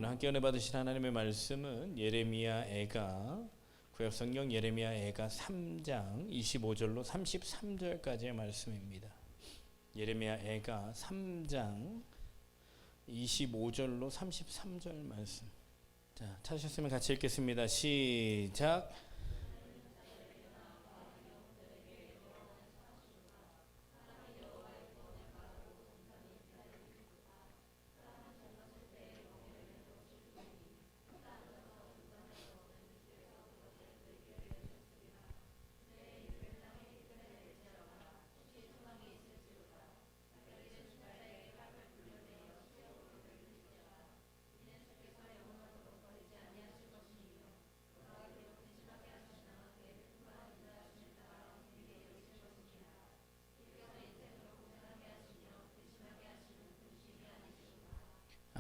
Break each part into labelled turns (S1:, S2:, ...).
S1: 오늘 함께 은혜 받으신 하나님의 말씀은 예레미야 애가 구약성경 예레미야 애가 3장 25절로 33절까지의 말씀입니다. 예레미야 애가 3장 25절로 33절 말씀. 자, 찾으셨으면 같이 읽겠습니다. 시작.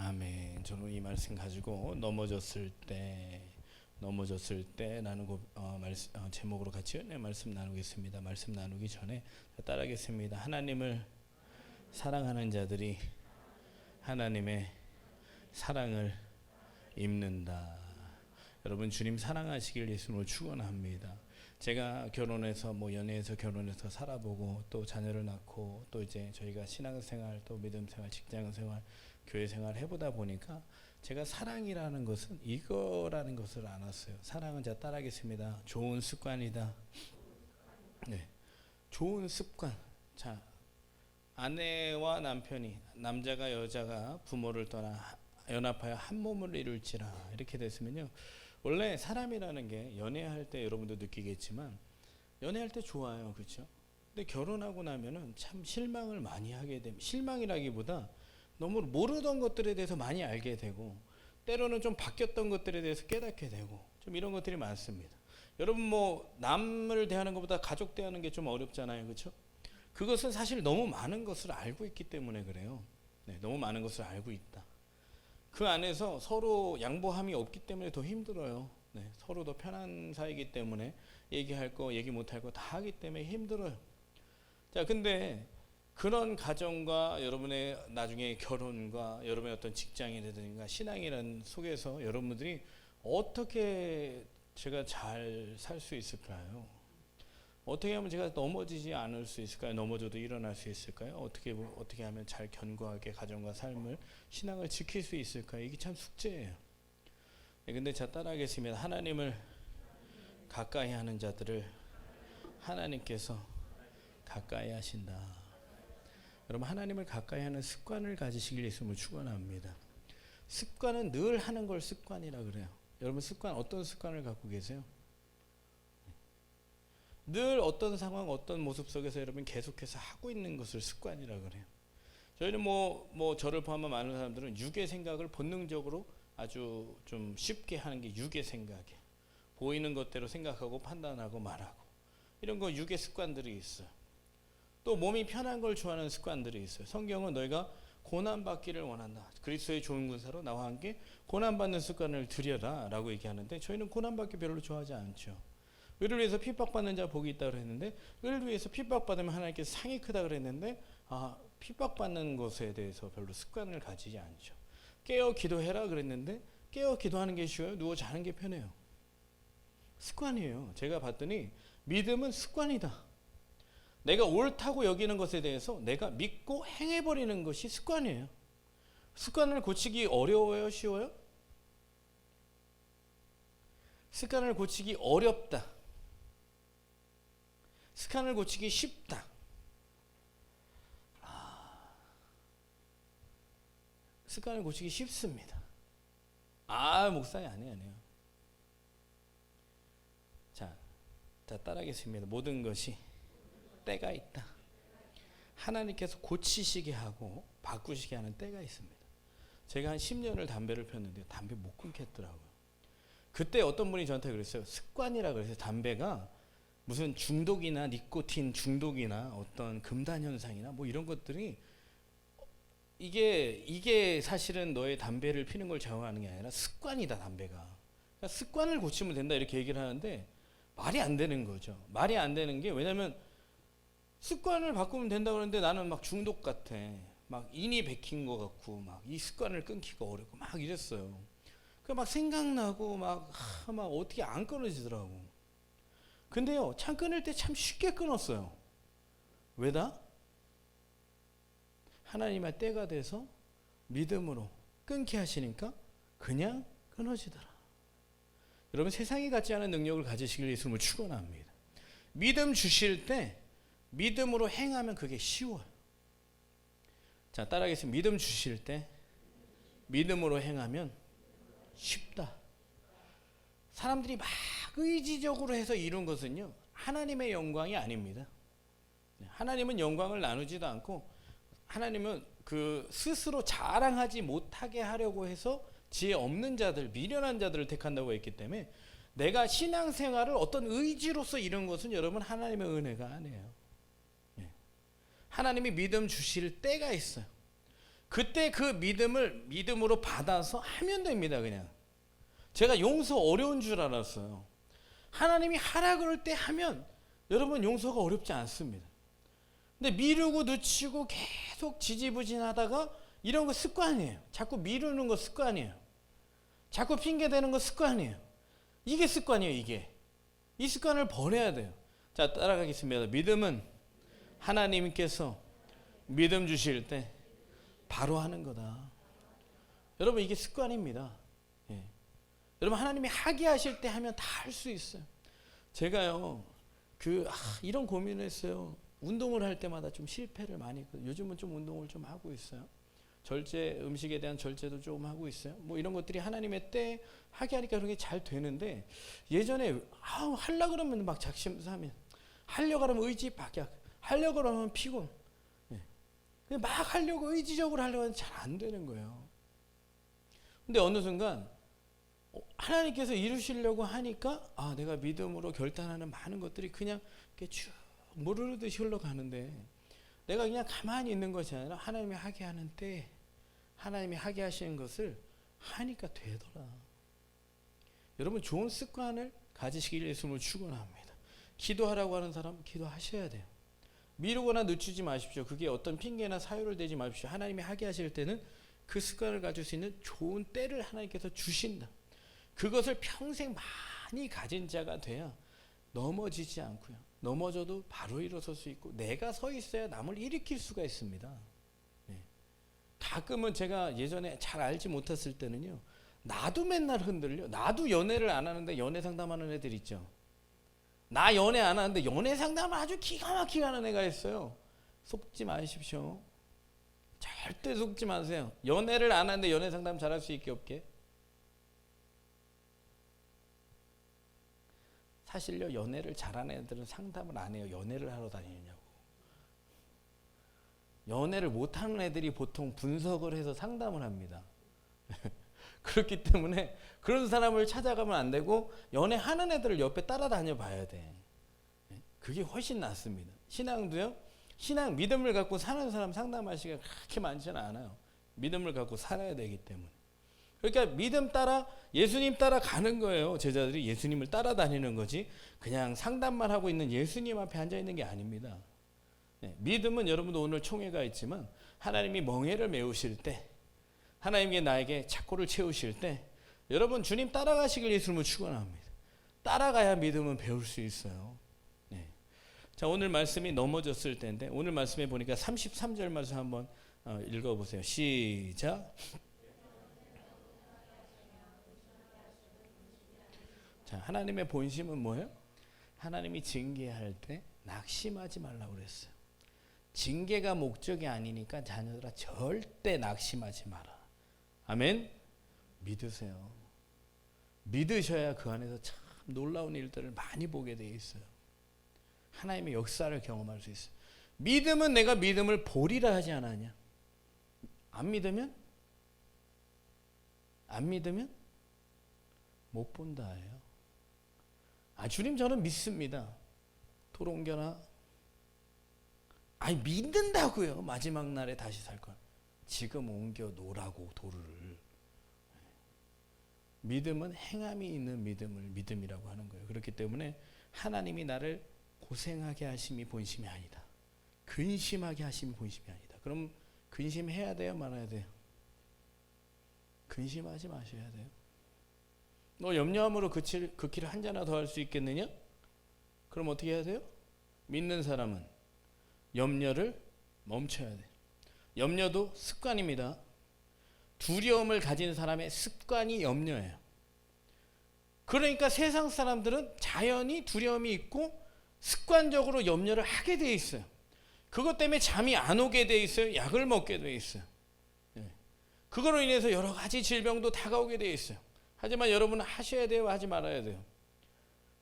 S1: 아멘. 저는 이 말씀 가지고 넘어졌을 때라는 제목으로 같이 말씀 나누겠습니다. 말씀 나누기 전에 따라하겠습니다. 하나님을 사랑하는 자들이 하나님의 사랑을 입는다. 여러분, 주님 사랑하시길 예수님으로 축원합니다. 제가 결혼해서 연애해서 결혼해서 살아보고 또 자녀를 낳고 또 이제 저희가 신앙생활 또 믿음생활 직장생활 교회생활 해보다 보니까 제가 사랑이라는 것은 이거라는 것을 알았어요. 사랑은 제가 따라하겠습니다. 좋은 습관이다. 네, 좋은 습관. 자, 아내와 남편이 남자가 여자가 부모를 떠나 연합하여 한 몸을 이룰지라 이렇게 됐으면요. 원래 사람이라는 게 연애할 때 여러분도 느끼겠지만 연애할 때 좋아요, 그렇죠? 근데 결혼하고 나면은 참 실망을 많이 하게 됩니다. 실망이라기보다 너무 모르던 것들에 대해서 많이 알게 되고 때로는 좀 바뀌었던 것들에 대해서 깨닫게 되고 좀 이런 것들이 많습니다. 여러분 남을 대하는 것보다 가족 대하는 게 좀 어렵잖아요, 그렇죠? 그것은 사실 너무 많은 것을 알고 있기 때문에 그래요. 네, 너무 많은 것을 알고 있다. 그 안에서 서로 양보함이 없기 때문에 더 힘들어요. 네, 서로 더 편한 사이이기 때문에 얘기할 거 얘기 못할 거 다 하기 때문에 힘들어요. 자, 근데 그런 가정과 여러분의 나중에 결혼과 여러분의 어떤 직장이라든가 신앙이라는 속에서 여러분들이 어떻게 제가 잘 살 수 있을까요? 어떻게 하면 제가 넘어지지 않을 수 있을까요? 넘어져도 일어날 수 있을까요? 어떻게 하면 잘 견고하게 가정과 삶을 신앙을 지킬 수 있을까요? 이게 참 숙제예요. 근데 자, 따라하겠습니다. 하나님을 가까이 하는 자들을 하나님께서 가까이 하신다. 여러분, 하나님을 가까이 하는 습관을 가지시길 예수님을 축원합니다. 습관은 늘 하는 걸 습관이라 그래요. 여러분, 어떤 습관을 갖고 계세요? 늘 어떤 상황, 어떤 모습 속에서 여러분 계속해서 하고 있는 것을 습관이라 그래요. 저희는 저를 포함한 많은 사람들은 육의 생각을 본능적으로 아주 좀 쉽게 하는 게 육의 생각이에요. 보이는 것대로 생각하고 판단하고 말하고 이런 거 육의 습관들이 있어요. 또 몸이 편한 걸 좋아하는 습관들이 있어요. 성경은 너희가 고난받기를 원한다. 그리스도의 좋은 군사로 나와 함께 고난받는 습관을 들여라 라고 얘기하는데 저희는 고난받기 별로 좋아하지 않죠. 의를 위해서 핍박받는 자 복이 있다고 그랬는데 의를 위해서 핍박받으면 하나님께서 상이 크다 그랬는데 핍박받는 것에 대해서 별로 습관을 가지지 않죠. 깨어 기도해라 그랬는데 깨어 기도하는 게 쉬워요? 누워 자는 게 편해요? 습관이에요. 제가 봤더니 믿음은 습관이다. 내가 옳다고 여기는 것에 대해서 내가 믿고 행해버리는 것이 습관이에요. 습관을 고치기 어려워요? 쉬워요? 습관을 고치기 어렵다. 습관을 고치기 쉽다. 습관을 고치기 쉽습니다. 목사님 아니에요. 자, 따라하겠습니다. 모든 것이 때가 있다. 하나님께서 고치시게 하고 바꾸시게 하는 때가 있습니다. 제가 한 10년을 담배를 폈는데 담배 못 끊겠더라고요. 그때 어떤 분이 저한테 그랬어요. 습관이라 그래서 담배가 무슨 중독이나 니코틴 중독이나 어떤 금단 현상이나 이런 것들이 이게 사실은 너의 담배를 피는 걸 좌우하는 게 아니라 습관이다, 담배가. 그러니까 습관을 고치면 된다 이렇게 얘기를 하는데 말이 안 되는 거죠. 말이 안 되는 게 왜냐면 습관을 바꾸면 된다고 그러는데 나는 막 중독 같아. 막 인이 베낀 것 같고 막 이 습관을 끊기가 어렵고 막 이랬어요. 막 생각나고 막 어떻게 안 끊어지더라고. 근데요, 참 끊을 때 참 쉽게 끊었어요. 왜다? 하나님의 때가 돼서 믿음으로 끊게 하시니까 그냥 끊어지더라. 여러분, 세상이 갖지 않은 능력을 가지시길 예수님을 축원합니다. 믿음 주실 때 믿음으로 행하면 그게 쉬워요. 자, 따라하겠습니다. 믿음 주실 때 믿음으로 행하면 쉽다. 사람들이 막 의지적으로 해서 이룬 것은요, 하나님의 영광이 아닙니다. 하나님은 영광을 나누지도 않고, 하나님은 그 스스로 자랑하지 못하게 하려고 해서 지혜 없는 자들, 미련한 자들을 택한다고 했기 때문에, 내가 신앙생활을 어떤 의지로서 이룬 것은 여러분 하나님의 은혜가 아니에요. 하나님이 믿음 주실 때가 있어요. 그때 그 믿음을 믿음으로 받아서 하면 됩니다. 그냥 제가 용서 어려운 줄 알았어요. 하나님이 하라 그럴 때 하면 여러분 용서가 어렵지 않습니다. 근데 미루고 늦추고 계속 지지부진하다가 이런 거 습관이에요. 자꾸 미루는 거 습관이에요. 자꾸 핑계대는 거 습관이에요. 이게 습관이에요. 이게 이 습관을 버려야 돼요. 자, 따라가겠습니다. 믿음은 하나님께서 믿음 주실 때 바로 하는 거다. 여러분, 이게 습관입니다. 예. 여러분, 하나님이 하게 하실 때 하면 다 할 수 있어요. 제가요, 이런 고민을 했어요. 운동을 할 때마다 좀 실패를 많이 했거든요. 요즘은 좀 운동을 좀 하고 있어요. 절제, 음식에 대한 절제도 조금 하고 있어요. 뭐 이런 것들이 하나님의 때 하게 하니까 그런 게 잘 되는데, 예전에 하려고 그러면 막 작심삼일, 하려고 하면 의지 박약, 하려고 하면 피곤, 막 하려고 의지적으로 하려고 하면 잘 안 되는 거예요. 근데 어느 순간 하나님께서 이루시려고 하니까 내가 믿음으로 결단하는 많은 것들이 그냥 이렇게 쭉 무르르듯이 흘러가는데, 내가 그냥 가만히 있는 것이 아니라 하나님이 하게 하는 때 하나님이 하게 하시는 것을 하니까 되더라. 여러분, 좋은 습관을 가지시길 예수님을 축원합니다. 기도하라고 하는 사람 기도하셔야 돼요. 미루거나 늦추지 마십시오. 그게 어떤 핑계나 사유를 대지 마십시오. 하나님이 하게 하실 때는 그 습관을 가질 수 있는 좋은 때를 하나님께서 주신다. 그것을 평생 많이 가진 자가 돼야 넘어지지 않고요. 넘어져도 바로 일어설 수 있고, 내가 서 있어야 남을 일으킬 수가 있습니다. 가끔은 제가 예전에 잘 알지 못했을 때는요, 나도 맨날 흔들려. 나도 연애를 안 하는데 연애 상담하는 애들 있죠. 나 연애 안 하는데 연애 상담을 아주 기가 막히게 하는 애가 있어요. 속지 마십시오. 절대 속지 마세요. 연애를 안 하는데 연애 상담 잘할 수 있게 없게. 사실요, 연애를 잘하는 애들은 상담을 안 해요. 연애를 하러 다니느냐고. 연애를 못하는 애들이 보통 분석을 해서 상담을 합니다. 그렇기 때문에 그런 사람을 찾아가면 안 되고, 연애하는 애들을 옆에 따라다녀 봐야 돼. 그게 훨씬 낫습니다. 신앙도요, 신앙 믿음을 갖고 사는 사람 상담하시기가 그렇게 많지는 않아요. 믿음을 갖고 살아야 되기 때문에. 그러니까 믿음 따라, 예수님 따라 가는 거예요. 제자들이 예수님을 따라다니는 거지, 그냥 상담만 하고 있는 예수님 앞에 앉아 있는 게 아닙니다. 믿음은 여러분도 오늘 총회가 있지만, 하나님이 멍에를 메우실 때, 하나님께 나에게 착고를 채우실 때, 여러분 주님 따라가시길 예수님을 축원합니다. 따라가야 믿음은 배울 수 있어요. 자, 오늘 말씀이 넘어졌을 때인데, 오늘 말씀에 보니까 33절 말씀 한번 읽어보세요. 시작. 자, 하나님의 본심은 뭐예요? 하나님이 징계할 때 낙심하지 말라고 그랬어요. 징계가 목적이 아니니까 자녀들아 절대 낙심하지 마라. 아멘. 믿으세요. 믿으셔야 그 안에서 참 놀라운 일들을 많이 보게 돼 있어요. 하나님의 역사를 경험할 수 있어요. 믿음은 내가 믿음을 보리라 하지 않았냐? 안 믿으면 못 본다예요. 주님 저는 믿습니다. 돌 옮겨라. 믿는다고요. 마지막 날에 다시 살 걸. 지금 옮겨 놓으라고, 돌을. 믿음은 행함이 있는 믿음이라고 하는 거예요. 그렇기 때문에 하나님이 나를 고생하게 하심이 본심이 아니다. 근심하게 하심이 본심이 아니다. 그럼 근심해야 돼요, 말아야 돼요? 근심하지 마셔야 돼요. 너 염려함으로 그 길을 한 잔이나 더 할 수 있겠느냐? 그럼 어떻게 해야 돼요? 믿는 사람은 염려를 멈춰야 돼. 염려도 습관입니다. 두려움을 가진 사람의 습관이 염려예요. 그러니까 세상 사람들은 자연히 두려움이 있고 습관적으로 염려를 하게 돼 있어요. 그것 때문에 잠이 안 오게 돼 있어요. 약을 먹게 돼 있어요. 그거로 인해서 여러 가지 질병도 다가오게 돼 있어요. 하지만 여러분은 하셔야 돼요, 하지 말아야 돼요?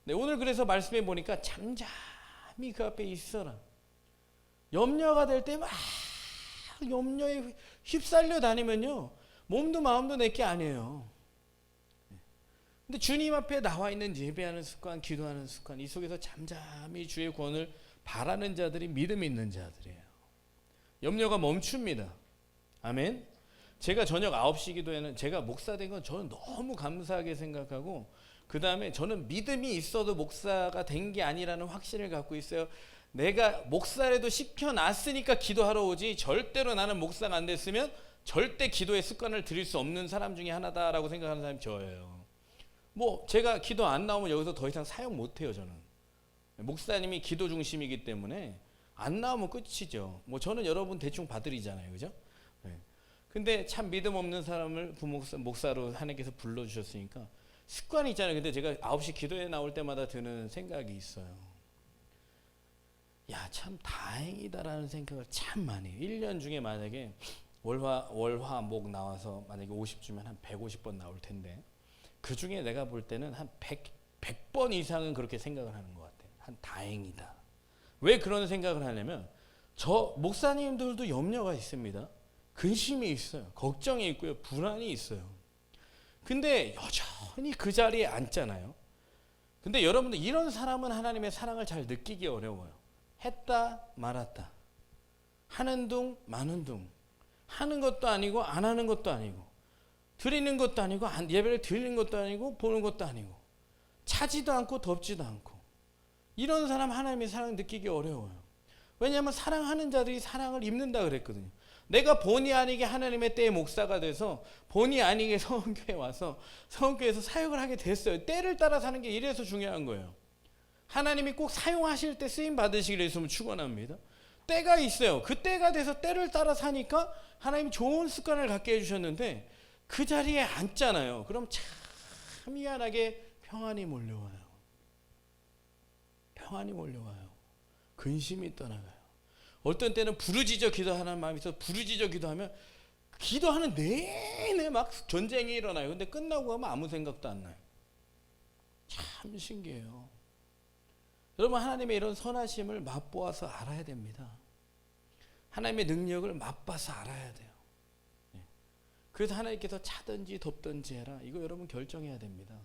S1: 네, 오늘 그래서 말씀해 보니까 잠잠히 그 앞에 있어라. 염려가 될 때 막 염려에 휩쓸려 다니면요, 몸도 마음도 내게 아니에요. 근데 주님 앞에 나와 있는 예배하는 습관, 기도하는 습관, 이 속에서 잠잠히 주의 구원을 바라는 자들이 믿음 있는 자들이에요. 염려가 멈춥니다. 아멘. 제가 저녁 9시 기도에는 제가 목사 된 건 저는 너무 감사하게 생각하고, 그 다음에 저는 믿음이 있어도 목사가 된 게 아니라는 확신을 갖고 있어요. 내가 목사라도 시켜놨으니까 기도하러 오지, 절대로 나는 목사가 안 됐으면 절대 기도의 습관을 들일 수 없는 사람 중에 하나다라고 생각하는 사람이 저예요. 뭐 제가 기도 안 나오면 여기서 더 이상 사역 못해요. 저는 목사님이 기도 중심이기 때문에 안 나오면 끝이죠. 뭐 저는 여러분 대충 봐드리잖아요, 그죠? 네. 근데 참 믿음 없는 사람을 목사로 하나님께서 불러주셨으니까 습관이 있잖아요. 근데 제가 9시 기도에 나올 때마다 드는 생각이 있어요. 야, 참 다행이다라는 생각을 참 많이 해요. 1년 중에 만약에 월화목 나와서 만약에 50주면 한 150번 나올 텐데, 그 중에 내가 볼 때는 한 100번 이상은 그렇게 생각을 하는 것 같아요. 한 다행이다. 왜 그런 생각을 하냐면, 저 목사님들도 염려가 있습니다. 근심이 있어요. 걱정이 있고요. 불안이 있어요. 근데 여전히 그 자리에 앉잖아요. 근데 여러분들, 이런 사람은 하나님의 사랑을 잘 느끼기 어려워요. 했다 말았다, 하는 둥 마는 둥, 하는 것도 아니고 안 하는 것도 아니고, 드리는 것도 아니고 예배를 드리는 것도 아니고 보는 것도 아니고, 차지도 않고 덥지도 않고, 이런 사람 하나님의 사랑을 느끼기 어려워요. 왜냐하면 사랑하는 자들이 사랑을 입는다 그랬거든요. 내가 본의 아니게 하나님의 때의 목사가 돼서 본의 아니게 성교에 와서 성교에서 사역을 하게 됐어요. 때를 따라 사는 게 이래서 중요한 거예요. 하나님이 꼭 사용하실 때 쓰임 받으시기를 예수님은 축원합니다. 때가 있어요. 그 때가 돼서 때를 따라 사니까 하나님이 좋은 습관을 갖게 해주셨는데, 그 자리에 앉잖아요. 그럼 참 미안하게 평안이 몰려와요. 평안이 몰려와요. 근심이 떠나가요. 어떤 때는 부르짖어 기도하는 마음이 있어서 부르짖어 기도하면 기도하는 내내 막 전쟁이 일어나요. 근데 끝나고 가면 아무 생각도 안 나요. 참 신기해요. 여러분, 하나님의 이런 선하심을 맛보아서 알아야 됩니다. 하나님의 능력을 맛봐서 알아야 돼요. 그래서 하나님께서 차든지 덥든지 해라, 이거 여러분 결정해야 됩니다.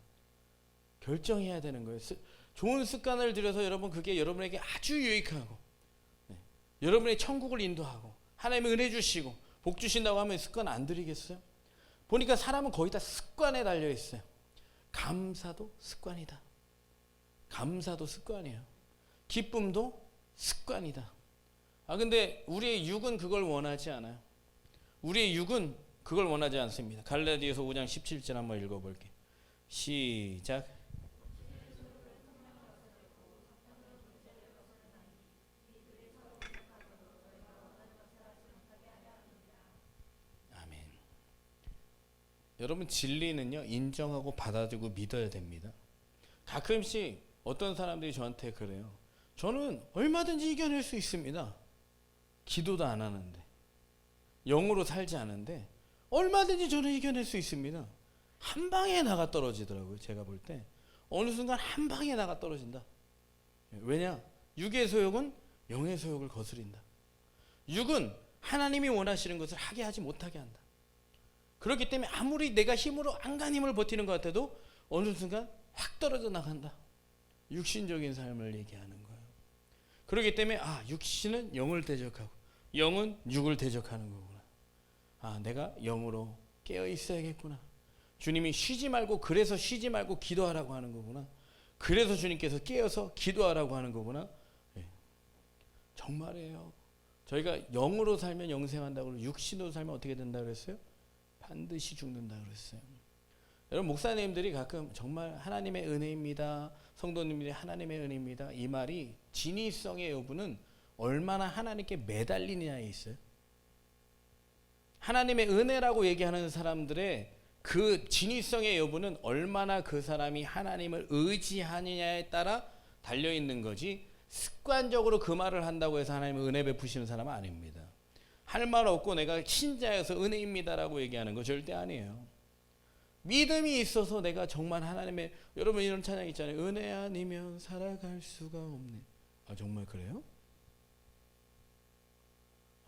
S1: 결정해야 되는 거예요. 좋은 습관을 들여서 여러분, 그게 여러분에게 아주 유익하고, 여러분의 천국을 인도하고 하나님의 은혜 주시고 복 주신다고 하면 습관 안 들이겠어요? 보니까 사람은 거의 다 습관에 달려 있어요. 감사도 습관이다. 감사도 습관이에요. 기쁨도 습관이다. 근데 우리의 육은 그걸 원하지 않아요. 우리의 육은 그걸 원하지 않습니다. 갈라디아서 5장 17절 한번 읽어볼게요. 시작. 아멘. 여러분, 진리는요, 인정하고 받아들이고 믿어야 됩니다. 가끔씩 어떤 사람들이 저한테 그래요. 저는 얼마든지 이겨낼 수 있습니다. 기도도 안 하는데, 영으로 살지 않은데 얼마든지 저는 이겨낼 수 있습니다. 한 방에 나가 떨어지더라고요. 제가 볼 때 어느 순간 한 방에 나가 떨어진다. 왜냐? 육의 소욕은 영의 소욕을 거스린다. 육은 하나님이 원하시는 것을 하게 하지 못하게 한다. 그렇기 때문에 아무리 내가 힘으로 안간힘을 버티는 것 같아도 어느 순간 확 떨어져 나간다. 육신적인 삶을 얘기하는 거예요. 그렇기 때문에 육신은 영을 대적하고 영은 육을 대적하는 거구나. 내가 영으로 깨어 있어야겠구나. 주님이 쉬지 말고, 그래서 쉬지 말고 기도하라고 하는 거구나. 그래서 주님께서 깨어서 기도하라고 하는 거구나. 정말이에요. 저희가 영으로 살면 영생한다고 그러고 육신으로 살면 어떻게 된다고 그랬어요? 반드시 죽는다고 그랬어요. 여러분 목사님들이 가끔 정말 하나님의 은혜입니다. 성도님들이 하나님의 은혜입니다. 이 말이 진위성의 여부는 얼마나 하나님께 매달리느냐에 있어요. 하나님의 은혜라고 얘기하는 사람들의 그 진위성의 여부는 얼마나 그 사람이 하나님을 의지하느냐에 따라 달려있는 거지, 습관적으로 그 말을 한다고 해서 하나님의 은혜 베푸시는 사람은 아닙니다. 할 말 없고 내가 신자여서 은혜입니다라고 얘기하는 거 절대 아니에요. 믿음이 있어서 내가 정말 하나님의, 여러분 이런 찬양 있잖아요. 은혜 아니면 살아갈 수가 없네. 아 정말 그래요?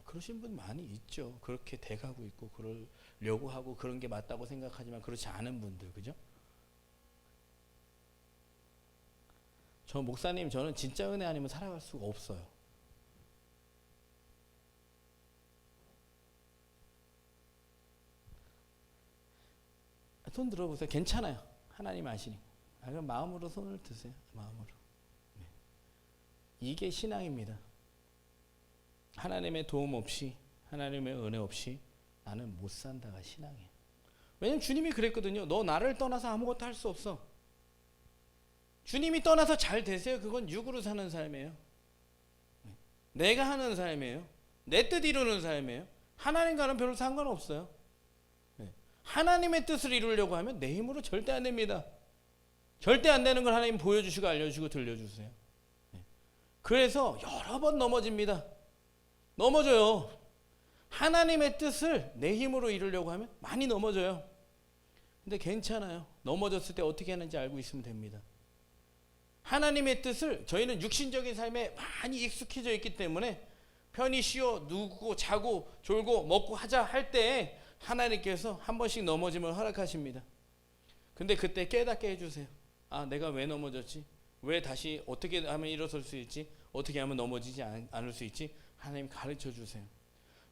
S1: 그러신 분 많이 있죠. 그렇게 돼가고 있고 그러려고 하고 그런 게 맞다고 생각하지만 그렇지 않은 분들, 그죠? 저 목사님, 저는 진짜 은혜 아니면 살아갈 수가 없어요. 손 들어보세요. 괜찮아요. 하나님 아시니. 그럼 마음으로 손을 드세요. 마음으로. 네. 이게 신앙입니다. 하나님의 도움 없이, 하나님의 은혜 없이 나는 못 산다가 신앙이에요. 왜냐면 주님이 그랬거든요. 너 나를 떠나서 아무것도 할 수 없어. 주님이 떠나서 잘 되세요. 그건 육으로 사는 삶이에요. 내가 하는 삶이에요. 내 뜻 이루는 삶이에요. 하나님과는 별로 상관없어요. 하나님의 뜻을 이루려고 하면 내 힘으로 절대 안 됩니다. 절대 안 되는 걸 하나님 보여주시고 알려주시고 들려주세요. 그래서 여러 번 넘어집니다. 넘어져요. 하나님의 뜻을 내 힘으로 이루려고 하면 많이 넘어져요. 근데 괜찮아요. 넘어졌을 때 어떻게 하는지 알고 있으면 됩니다. 하나님의 뜻을, 저희는 육신적인 삶에 많이 익숙해져 있기 때문에 편히 쉬어 누우고 자고 졸고 먹고 하자 할 때 하나님께서 한 번씩 넘어짐을 허락하십니다. 근데 그때 깨닫게 해주세요. 아, 내가 왜 넘어졌지? 왜 다시 어떻게 하면 일어설 수 있지? 어떻게 하면 넘어지지 않을 수 있지? 하나님 가르쳐 주세요.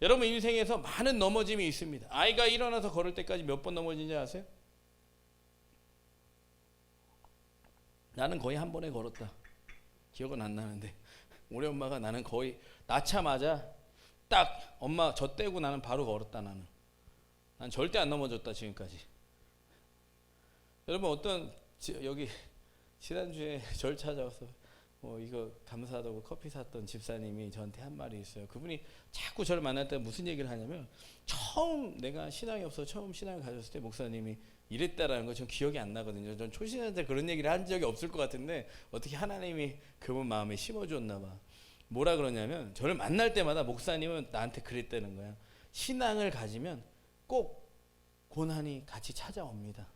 S1: 여러분 인생에서 많은 넘어짐이 있습니다. 아이가 일어나서 걸을 때까지 몇 번 넘어진지 아세요? 나는 거의 한 번에 걸었다. 기억은 안 나는데 우리 엄마가 나는 거의 낳자마자 딱 엄마 저 떼고 나는 바로 걸었다. 난 절대 안 넘어졌다 지금까지. 여러분 어떤 여기 지난주에 절 찾아와서 이거 감사하다고 커피 샀던 집사님이 저한테 한 말이 있어요. 그분이 자꾸 저를 만날 때 무슨 얘기를 하냐면, 처음 내가 신앙이 없어 처음 신앙을 가졌을 때 목사님이 이랬다라는 거 전 기억이 안 나거든요. 전 초신자한테 그런 얘기를 한 적이 없을 것 같은데 어떻게 하나님이 그분 마음에 심어줬나 봐. 뭐라 그러냐면, 저를 만날 때마다 목사님은 나한테 그랬다는 거야. 신앙을 가지면 꼭 고난이 같이 찾아옵니다.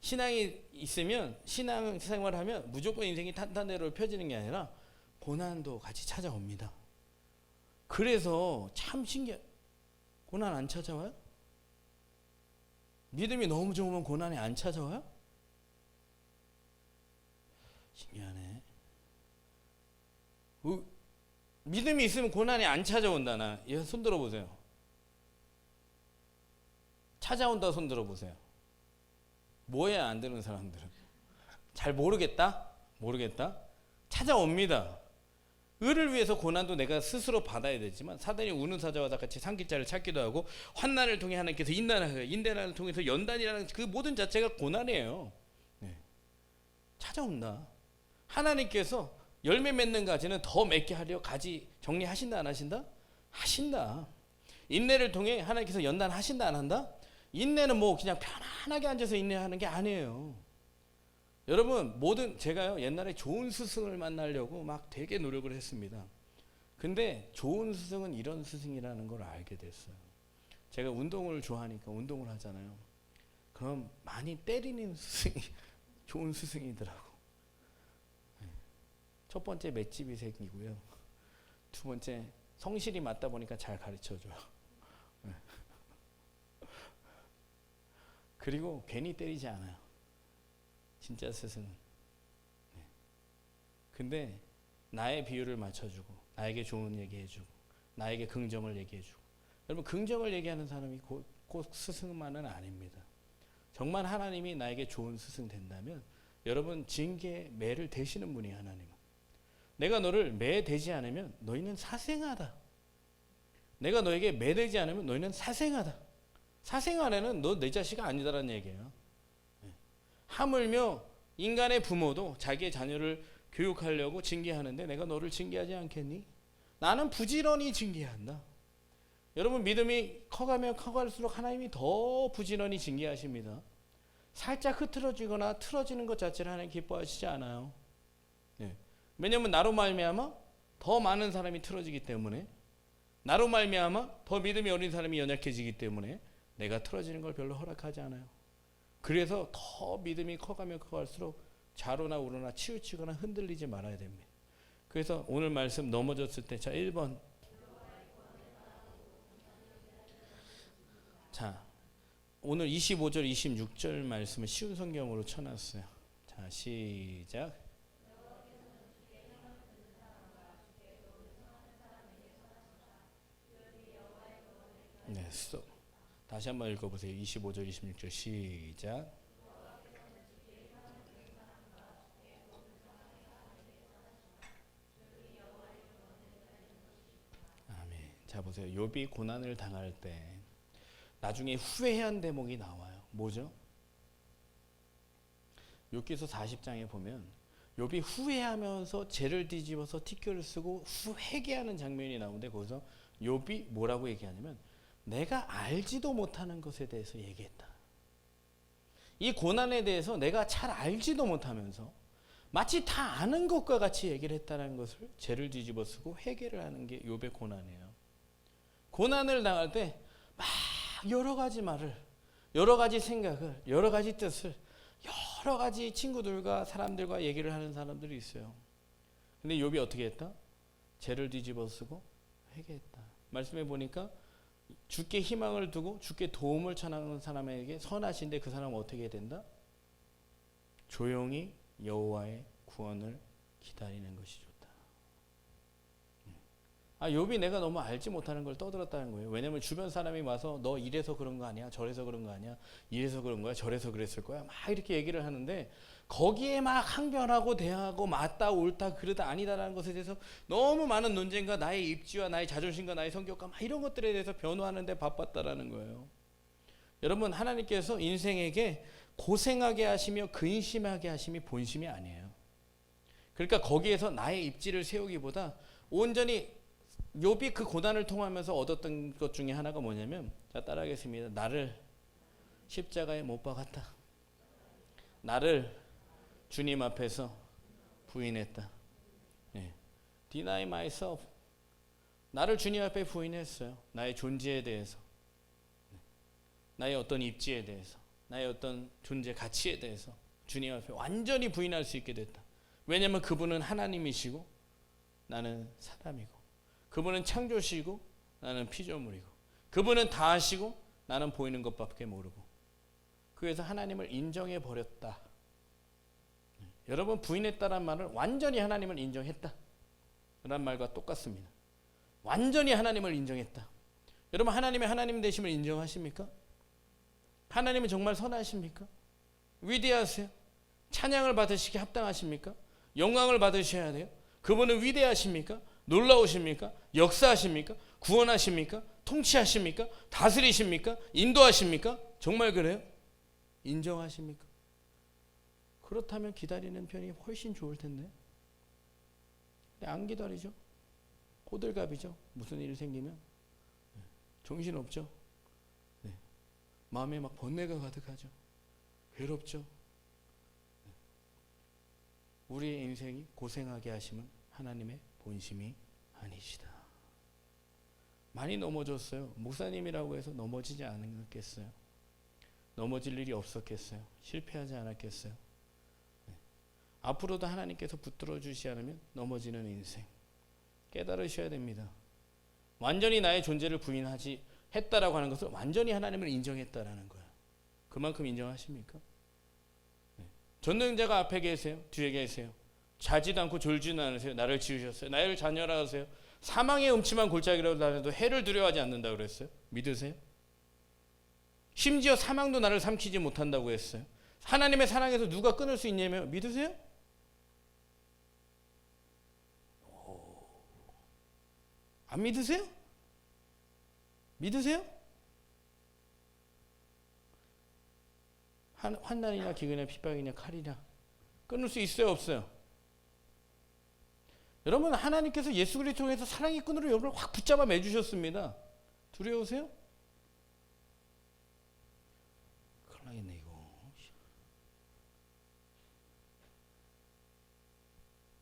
S1: 신앙이 있으면, 신앙 생활을 하면 무조건 인생이 탄탄대로 펴지는 게 아니라 고난도 같이 찾아옵니다. 그래서 참 신기해. 고난 안 찾아와요? 믿음이 너무 좋으면 고난이 안 찾아와요? 신기하네. 믿음이 있으면 고난이 안 찾아온다. 손 들어보세요. 찾아온다 손 들어보세요. 뭐야 안 되는 사람들은. 잘 모르겠다? 찾아옵니다. 의를 위해서 고난도 내가 스스로 받아야 되지만, 사단이 우는 사자와 같이 상기자를 찾기도 하고, 환난을 통해 하나님께서 인내를 통해서 연단이라는 그 모든 자체가 고난이에요. 네. 찾아온다. 하나님께서 열매 맺는 가지는 더 맺게 하려 가지 정리하신다 안 하신다? 하신다. 인내를 통해 하나님께서 연단하신다 안 한다? 인내는 뭐 그냥 편안하게 앉아서 인내하는 게 아니에요. 여러분 제가요 옛날에 좋은 스승을 만나려고 막 되게 노력을 했습니다. 근데 좋은 스승은 이런 스승이라는 걸 알게 됐어요. 제가 운동을 좋아하니까 운동을 하잖아요. 그럼 많이 때리는 스승이 좋은 스승이더라고. 첫 번째 맷집이 생기고요. 두 번째 성실이 맞다 보니까 잘 가르쳐줘요. 그리고 괜히 때리지 않아요. 진짜 스승은. 근데 나의 비율을 맞춰주고, 나에게 좋은 얘기해주고, 나에게 긍정을 얘기해주고. 여러분 긍정을 얘기하는 사람이 꼭 스승만은 아닙니다. 정말 하나님이 나에게 좋은 스승 된다면, 여러분 징계 매를 대시는 분이 하나님은. 내가 너를 매대지 않으면 너희는 사생하다. 내가 너에게 매대지 않으면 너희는 사생하다. 사생아내는 너 내 자식 아니다라는 얘기예요. 하물며 인간의 부모도 자기의 자녀를 교육하려고 징계하는데 내가 너를 징계하지 않겠니? 나는 부지런히 징계한다. 여러분, 믿음이 커가면 커갈수록 하나님이 더 부지런히 징계하십니다. 살짝 흐트러지거나 틀어지는 것 자체를 하나님 기뻐하시지 않아요. 네. 왜냐하면 나로 말미암아 더 많은 사람이 틀어지기 때문에, 나로 말미암아 더 믿음이 어린 사람이 연약해지기 때문에 내가 틀어지는 걸 별로 허락하지 않아요. 그래서 더 믿음이 커가면 커갈수록 좌로나 우로나 치우치거나 흔들리지 말아야 됩니다. 그래서 오늘 말씀 넘어졌을 때, 자 1번, 자 오늘 25절 26절 말씀을 쉬운 성경으로 쳐놨어요. 자 시작. 네, 스톱. 다시 한번 읽어보세요. 25절 26절 시작. 아멘. 자 보세요. 욥이 고난을 당할 때 나중에 후회한 대목이 나와요. 뭐죠? 욥기서 40장에 보면 욥이 후회하면서 죄를 뒤집어서 티끌을 쓰고 회개하는 장면이 나오는데, 거기서 욥이 뭐라고 얘기하냐면 내가 알지도 못하는 것에 대해서 얘기했다. 이 고난에 대해서 내가 잘 알지도 못하면서 마치 다 아는 것과 같이 얘기를 했다는 것을 죄를 뒤집어 쓰고 회개를 하는 게 욥의 고난이에요. 고난을 당할 때 막 여러 가지 말을, 여러 가지 생각을, 여러 가지 뜻을, 여러 가지 친구들과 사람들과 얘기를 하는 사람들이 있어요. 근데 욥이 어떻게 했다? 죄를 뒤집어 쓰고 회개했다. 말씀해 보니까 주께 희망을 두고 주께 도움을 청하는 사람에게 선하신데 그 사람은 어떻게 된다? 조용히 여호와의 구원을 기다리는 것이 좋다. 욥이 내가 너무 알지 못하는 걸 떠들었다는 거예요. 왜냐면 주변 사람이 와서 너 이래서 그런 거 아니야? 저래서 그런 거 아니야? 이래서 그런 거야? 저래서 그랬을 거야? 막 이렇게 얘기를 하는데 거기에 막 항변하고 대하고 맞다 옳다 그러다 아니다라는 것에 대해서 너무 많은 논쟁과 나의 입지와 나의 자존심과 나의 성격과 막 이런 것들에 대해서 변호하는데 바빴다라는 거예요. 여러분, 하나님께서 인생에게 고생하게 하시며 근심하게 하심이 본심이 아니에요. 그러니까 거기에서 나의 입지를 세우기보다 온전히 욥이 그 고난을 통하면서 얻었던 것 중에 하나가 뭐냐면, 자 따라하겠습니다. 나를 십자가에 못 박았다. 나를 주님 앞에서 부인했다. 네. Deny myself. 나를 주님 앞에 부인했어요. 나의 존재에 대해서, 나의 어떤 입지에 대해서, 나의 어떤 존재 가치에 대해서 주님 앞에 완전히 부인할 수 있게 됐다. 왜냐하면 그분은 하나님이시고 나는 사람이고, 그분은 창조시고 나는 피조물이고, 그분은 다 아시고 나는 보이는 것밖에 모르고, 그래서 하나님을 인정해 버렸다. 여러분, 부인했다란 말은 완전히 하나님을 인정했다 라는 말과 똑같습니다. 완전히 하나님을 인정했다. 여러분, 하나님의 하나님 되심을 인정하십니까? 하나님은 정말 선하십니까? 위대하세요? 찬양을 받으시기 합당하십니까? 영광을 받으셔야 돼요? 그분은 위대하십니까? 놀라우십니까? 역사하십니까? 구원하십니까? 통치하십니까? 다스리십니까? 인도하십니까? 정말 그래요? 인정하십니까? 그렇다면 기다리는 편이 훨씬 좋을 텐데. 근데 안 기다리죠? 호들갑이죠? 무슨 일이 생기면 정신없죠? 네. 마음에 막 번뇌가 가득하죠? 괴롭죠? 우리의 인생이 고생하게 하심은 하나님의 본심이 아니시다. 많이 넘어졌어요. 목사님이라고 해서 넘어지지 않았겠어요? 넘어질 일이 없었겠어요? 실패하지 않았겠어요? 네. 앞으로도 하나님께서 붙들어 주시지 않으면 넘어지는 인생 깨달으셔야 됩니다. 완전히 나의 존재를 부인하지 했다라고 하는 것은 완전히 하나님을 인정했다라는 거예요. 그만큼 인정하십니까? 네. 전능자가 앞에 계세요? 뒤에 계세요? 자지도 않고 졸지도 않으세요? 나를 지으셨어요? 나를 자녀라 하세요? 사망의 음침한 골짜기라도 하도 해를 두려워하지 않는다고 그랬어요? 믿으세요? 심지어 사망도 나를 삼키지 못한다고 했어요. 하나님의 사랑에서 누가 끊을 수 있냐면 믿으세요? 안 믿으세요? 믿으세요? 환난이냐 기근이냐 핍박이냐 칼이냐 끊을 수 있어요 없어요? 여러분 하나님께서 예수 그리스도 통해서 사랑의 끈으로 여러분을 확 붙잡아 매주셨습니다. 두려우세요? 큰일 나겠네 이거.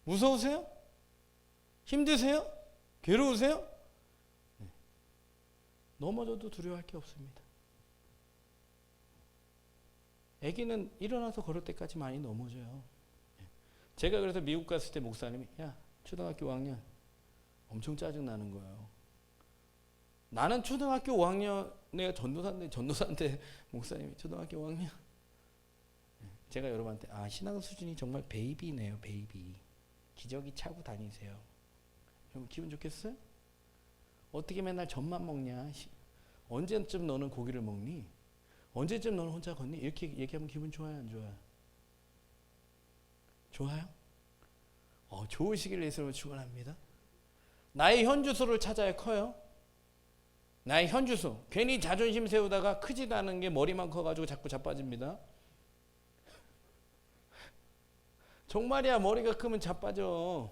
S1: 무서우세요? 힘드세요? 괴로우세요? 네. 넘어져도 두려워할 게 없습니다. 아기는 일어나서 걸을 때까지 많이 넘어져요. 제가 그래서 미국 갔을 때 목사님이 야 초등학교 5학년 엄청 짜증나는 거예요. 나는 초등학교 5학년 내가 전도사인데 목사님이 초등학교 5학년 제가 여러분한테 신앙 수준이 정말 베이비네요. 베이비. 기저귀 차고 다니세요. 여러분 기분 좋겠어요? 어떻게 맨날 젖만 먹냐? 언제쯤 너는 고기를 먹니? 언제쯤 너는 혼자 걷니? 이렇게 얘기하면 기분 좋아요 안 좋아요? 좋아요? 좋으시길 예수님으로 축원합니다. 나의 현주소를 찾아야 커요. 나의 현주소. 괜히 자존심 세우다가 크지도 않은 게 머리만 커가지고 자꾸 자빠집니다. 정말이야 머리가 크면 자빠져.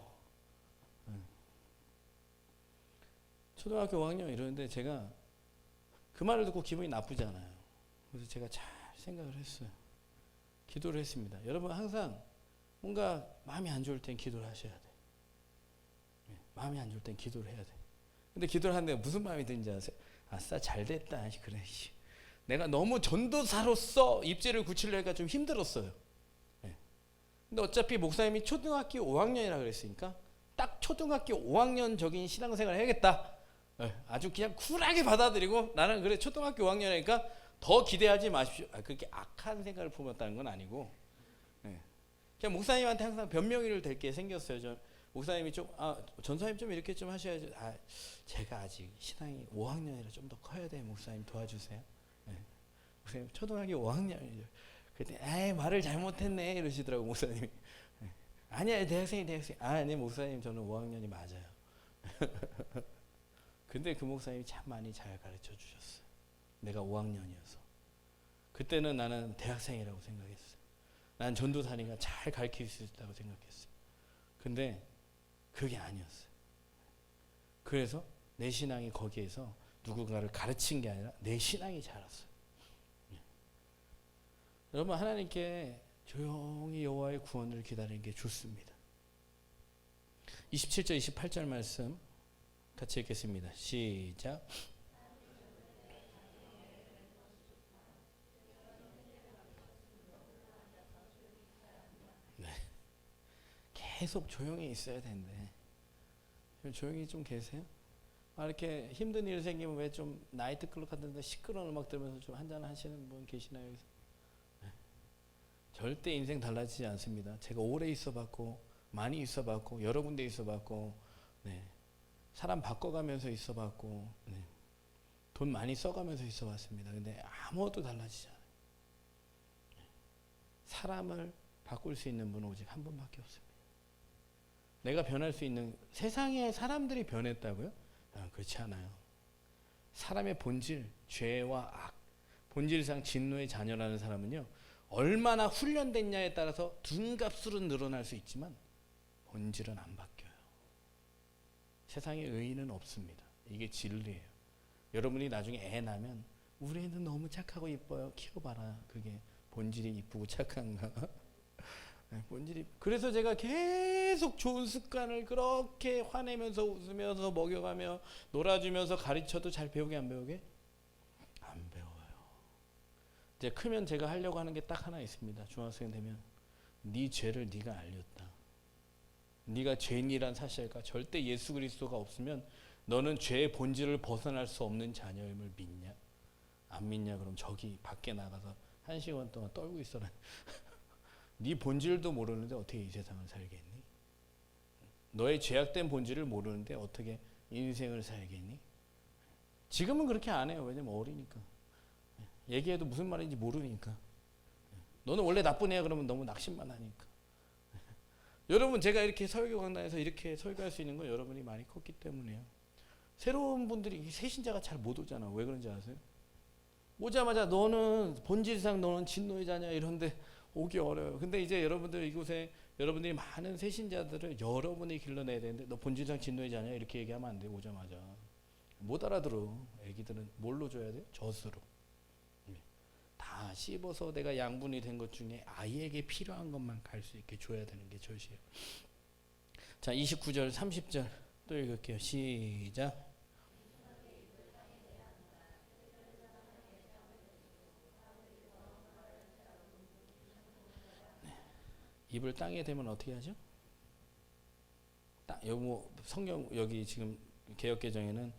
S1: 초등학교 5학년 이러는데 제가 그 말을 듣고 기분이 나쁘잖아요. 그래서 제가 잘 생각을 했어요. 기도를 했습니다. 여러분 항상 뭔가 마음이 안 좋을 땐 기도를 하셔야 돼. 마음이 안 좋을 땐 기도를 해야 돼. 근데 기도를 하는데 무슨 마음이 드는지 아세요? 아싸 잘됐다. 그래. 내가 너무 전도사로서 입지를 굳히려니까 좀 힘들었어요. 근데 어차피 목사님이 초등학교 5학년이라 그랬으니까 딱 초등학교 5학년적인 신앙생활을 해야겠다. 아주 그냥 쿨하게 받아들이고 나는 그래 초등학교 5학년이니까 더 기대하지 마십시오. 그렇게 악한 생각을 품었다는 건 아니고 그냥 목사님한테 항상 변명이를 댈 게 생겼어요. 목사님이 좀 전사님 좀 이렇게 좀 하셔야죠. 제가 아직 신앙이 5학년이라 좀 더 커야 돼요. 목사님 도와주세요. 목사님 초등학교 5학년이죠. 그때 말을 잘못했네 이러시더라고 목사님이. 아니야 대학생. 아니 목사님 저는 5학년이 맞아요. 근데 그 목사님이 참 많이 잘 가르쳐 주셨어요. 내가 5학년이어서. 그때는 나는 대학생이라고 생각했어요. 난 전도사니까 잘 가르칠 수 있다고 생각했어요. 근데 그게 아니었어요. 그래서 내 신앙이 거기에서 누군가를 가르친 게 아니라 내 신앙이 자랐어요. 여러분 하나님께 조용히 여호와의 구원을 기다리는 게 좋습니다. 27절 28절 말씀 같이 읽겠습니다. 시작. 네. 계속 조용히 있어야 되는데 조용히 좀 계세요? 이렇게 힘든 일 생기면 왜 좀 나이트클럽 같은 데 시끄러운 음악 들으면서 좀 한잔 하시는 분 계시나요? 여기서? 절대 인생 달라지지 않습니다. 제가 오래 있어봤고 많이 있어봤고 여러 군데 있어봤고 사람 바꿔가면서 있어봤고 돈 많이 써가면서 있어봤습니다. 근데 아무것도 달라지지 않아요. 사람을 바꿀 수 있는 분은 오직 한 분밖에 없습니다. 내가 변할 수 있는 세상에 사람들이 변했다고요? 그렇지 않아요. 사람의 본질, 죄와 악, 본질상 진노의 자녀라는 사람은요 얼마나 훈련됐냐에 따라서 둔값으로 늘어날 수 있지만 본질은 안 바뀌어요. 세상에 의인은 없습니다. 이게 진리예요. 여러분이 나중에 애 낳으면 우리 애는 너무 착하고 이뻐요. 키워봐라. 그게 본질이 이쁘고 착한가? 본질이. 그래서 제가 계속 좋은 습관을 그렇게 화내면서 웃으면서 먹여가며 놀아주면서 가르쳐도 잘 배우게 안 배우게? 안 배워요. 이제 크면 제가 하려고 하는 게 딱 하나 있습니다. 중학생 되면 네 죄를 네가 알렸다. 네가 죄인이란 사실과 절대 예수 그리스도가 없으면 너는 죄의 본질을 벗어날 수 없는 자녀임을 믿냐? 안 믿냐? 그럼 저기 밖에 나가서 1시간 동안 떨고 있어라. 네 본질도 모르는데 어떻게 이 세상을 살겠니? 너의 죄악된 본질을 모르는데 어떻게 인생을 살겠니? 지금은 그렇게 안 해요. 왜냐면 어리니까. 얘기해도 무슨 말인지 모르니까. 너는 원래 나쁜 애야 그러면 너무 낙심만 하니까. 여러분 제가 이렇게 설교 강단에서 이렇게 설교할 수 있는 건 여러분이 많이 컸기 때문이에요. 새로운 분들이 새신자가 잘 못 오잖아. 왜 그런지 아세요? 오자마자 너는 본질상 너는 진노의 자냐 이런데 오기 어려워요. 근데 이제 여러분들 이곳에 여러분들이 많은 새신자들을 여러분이 길러내야 되는데 너 본질상 진노의 자냐 이렇게 얘기하면 안 돼요. 오자마자 못 알아들어. 애기들은 뭘로 줘야 돼요? 젖으로. 다 씹어서 내가 양분이 된 것 중에 아이에게 필요한 것만 갈 수 있게 줘야 되는 게 젖이에요. 자, 29절 30절 또 읽을게요. 시작. 입을 땅에 대면 어떻게 하죠? 여기 뭐 성경 여기 지금 개역개정에는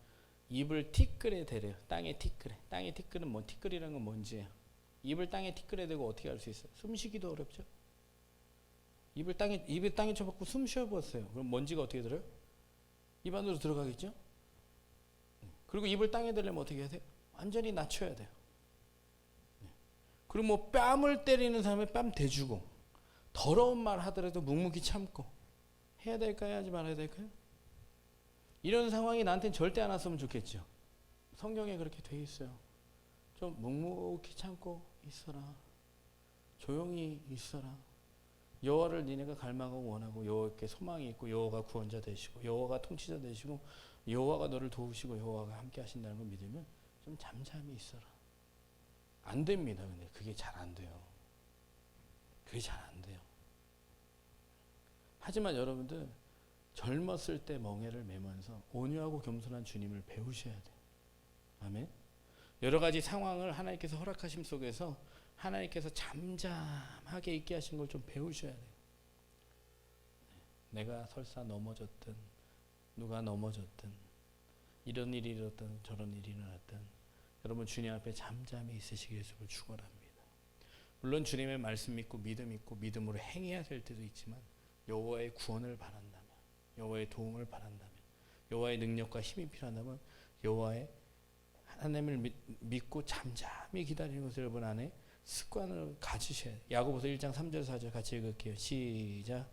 S1: 입을 티끌에 대래요. 땅에 티끌에. 땅에 티끌은 뭐 티끌이라는 건 뭔지예요. 입을 땅에 티끌에 대고 어떻게 할 수 있어요? 숨쉬기도 어렵죠. 입에 땅에 쳐박고 숨 쉬어보세요. 그럼 먼지가 어떻게 들어요? 입 안으로 들어가겠죠. 그리고 입을 땅에 대려면 어떻게 해야 돼요? 완전히 낮춰야 돼요. 그리고 뭐 뺨을 때리는 사람의 뺨 대주고 더러운 말 하더라도 묵묵히 참고 해야 될까요? 하지 말아야 될까요? 이런 상황이 나한테는 절대 안 왔으면 좋겠죠. 성경에 그렇게 돼 있어요. 좀 묵묵히 참고 있어라. 조용히 있어라. 여호와를 니네가 갈망하고 원하고 여호와께 소망이 있고 여호와가 구원자 되시고 여호와가 통치자 되시고 여호와가 너를 도우시고 여호와가 함께 하신다는 걸 믿으면 좀 잠잠히 있어라. 안 됩니다. 근데 그게 잘 안 돼요. 그게 잘 안 돼요. 하지만 여러분들 젊었을 때 멍에를 메면서 온유하고 겸손한 주님을 배우셔야 돼요. 아멘. 여러 가지 상황을 하나님께서 허락하심 속에서 하나님께서 잠잠하게 있게 하신 걸 좀 배우셔야 돼요. 내가 설사 넘어졌든 누가 넘어졌든 이런 일이 일어났든 저런 일이 일어났든 여러분 주님 앞에 잠잠히 있으시기를 축원합니다. 물론 주님의 말씀 믿고 믿음 있고 믿음으로 행해야 될 때도 있지만 여호와의 구원을 바란다면 여호와의 도움을 바란다면 여호와의 능력과 힘이 필요하다면 여호와의 하나님을 믿고 잠잠히 기다리는 것을 여러분 안에 습관을 가지셔야 돼요. 야고보서 1장 3절 4절 같이 읽을게요. 시작.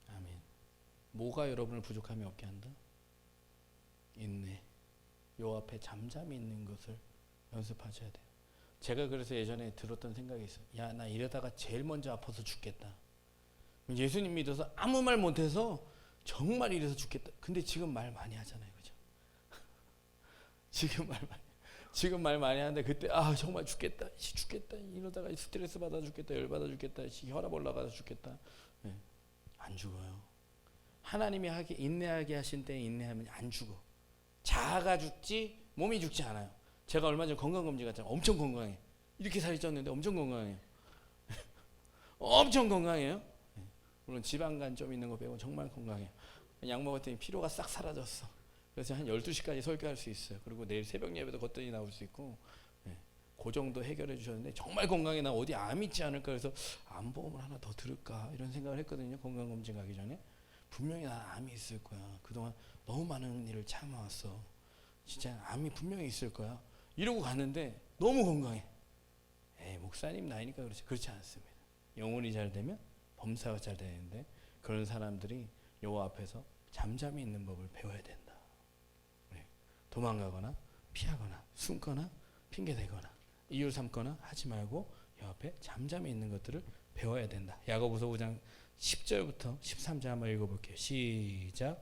S1: 아멘. 뭐가 여러분을 부족함이 없게 한다? 인내. 요 앞에 잠잠히 있는 것을 연습하셔야 돼요. 제가 그래서 예전에 들었던 생각이 있어요. 야, 나 이러다가 제일 먼저 아파서 죽겠다. 예수님 믿어서 아무 말 못해서 정말 이래서 죽겠다. 근데 지금 말 많이 하잖아요. 그죠? 지금 말 많이 하는데 그때 정말 죽겠다. 이러다가 스트레스 받아 죽겠다. 열 받아 죽겠다. 혈압 올라가서 죽겠다. 네. 안 죽어요. 하나님이 인내하게 하신 때에 인내하면 안 죽어. 자아가 죽지 몸이 죽지 않아요. 제가 얼마 전에 건강검진 갔잖아요. 엄청 건강해. 이렇게 살이 쪘는데 엄청 건강해요. 엄청 건강해요. 물론 지방간 좀 있는 거 빼고 정말 건강해요. 약 먹었더니 피로가 싹 사라졌어. 그래서 한 12시까지 설교할 수 있어요. 그리고 내일 새벽 예배도 거뜬히 나올 수 있고 그 정도 해결해 주셨는데 정말 건강해. 나 어디 암 있지 않을까 그래서 암보험을 하나 더 들을까 이런 생각을 했거든요. 건강검진 가기 전에. 분명히 난 암이 있을 거야. 그동안 너무 많은 일을 참아왔어. 진짜 암이 분명히 있을 거야. 이러고 갔는데 너무 건강해. 목사님 나이니까 그렇지. 그렇지 않습니다. 영혼이 잘 되면 범사가 잘 되는데 그런 사람들이 여호와 앞에서 잠잠히 있는 법을 배워야 된다. 도망가거나 피하거나 숨거나 핑계대거나 이유 삼거나 하지 말고 여호와 앞에 잠잠히 있는 것들을 배워야 된다. 야고보서 5장 10절부터 13절 한번 읽어볼게요. 시작.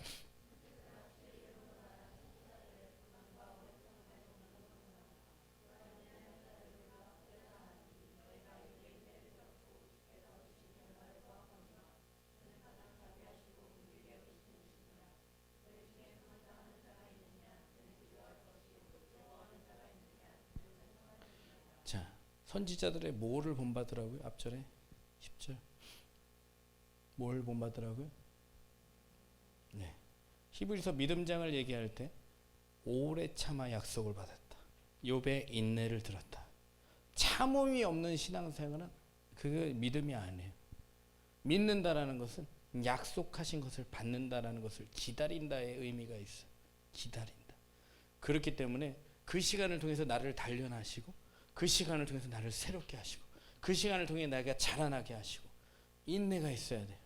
S1: 자, 선지자들의 뭐를 본받으라고요? 앞절에 10절 뭘 본받으라고요? 네. 히브리서 믿음장을 얘기할 때 오래 참아 약속을 받았다. 욥의 인내를 들었다. 참음이 없는 신앙생활은 그 믿음이 아니에요. 믿는다라는 것은 약속하신 것을 받는다라는 것을 기다린다의 의미가 있어요. 기다린다. 그렇기 때문에 그 시간을 통해서 나를 단련하시고 그 시간을 통해서 나를 새롭게 하시고 그 시간을 통해 내가 자라나게 하시고 인내가 있어야 돼.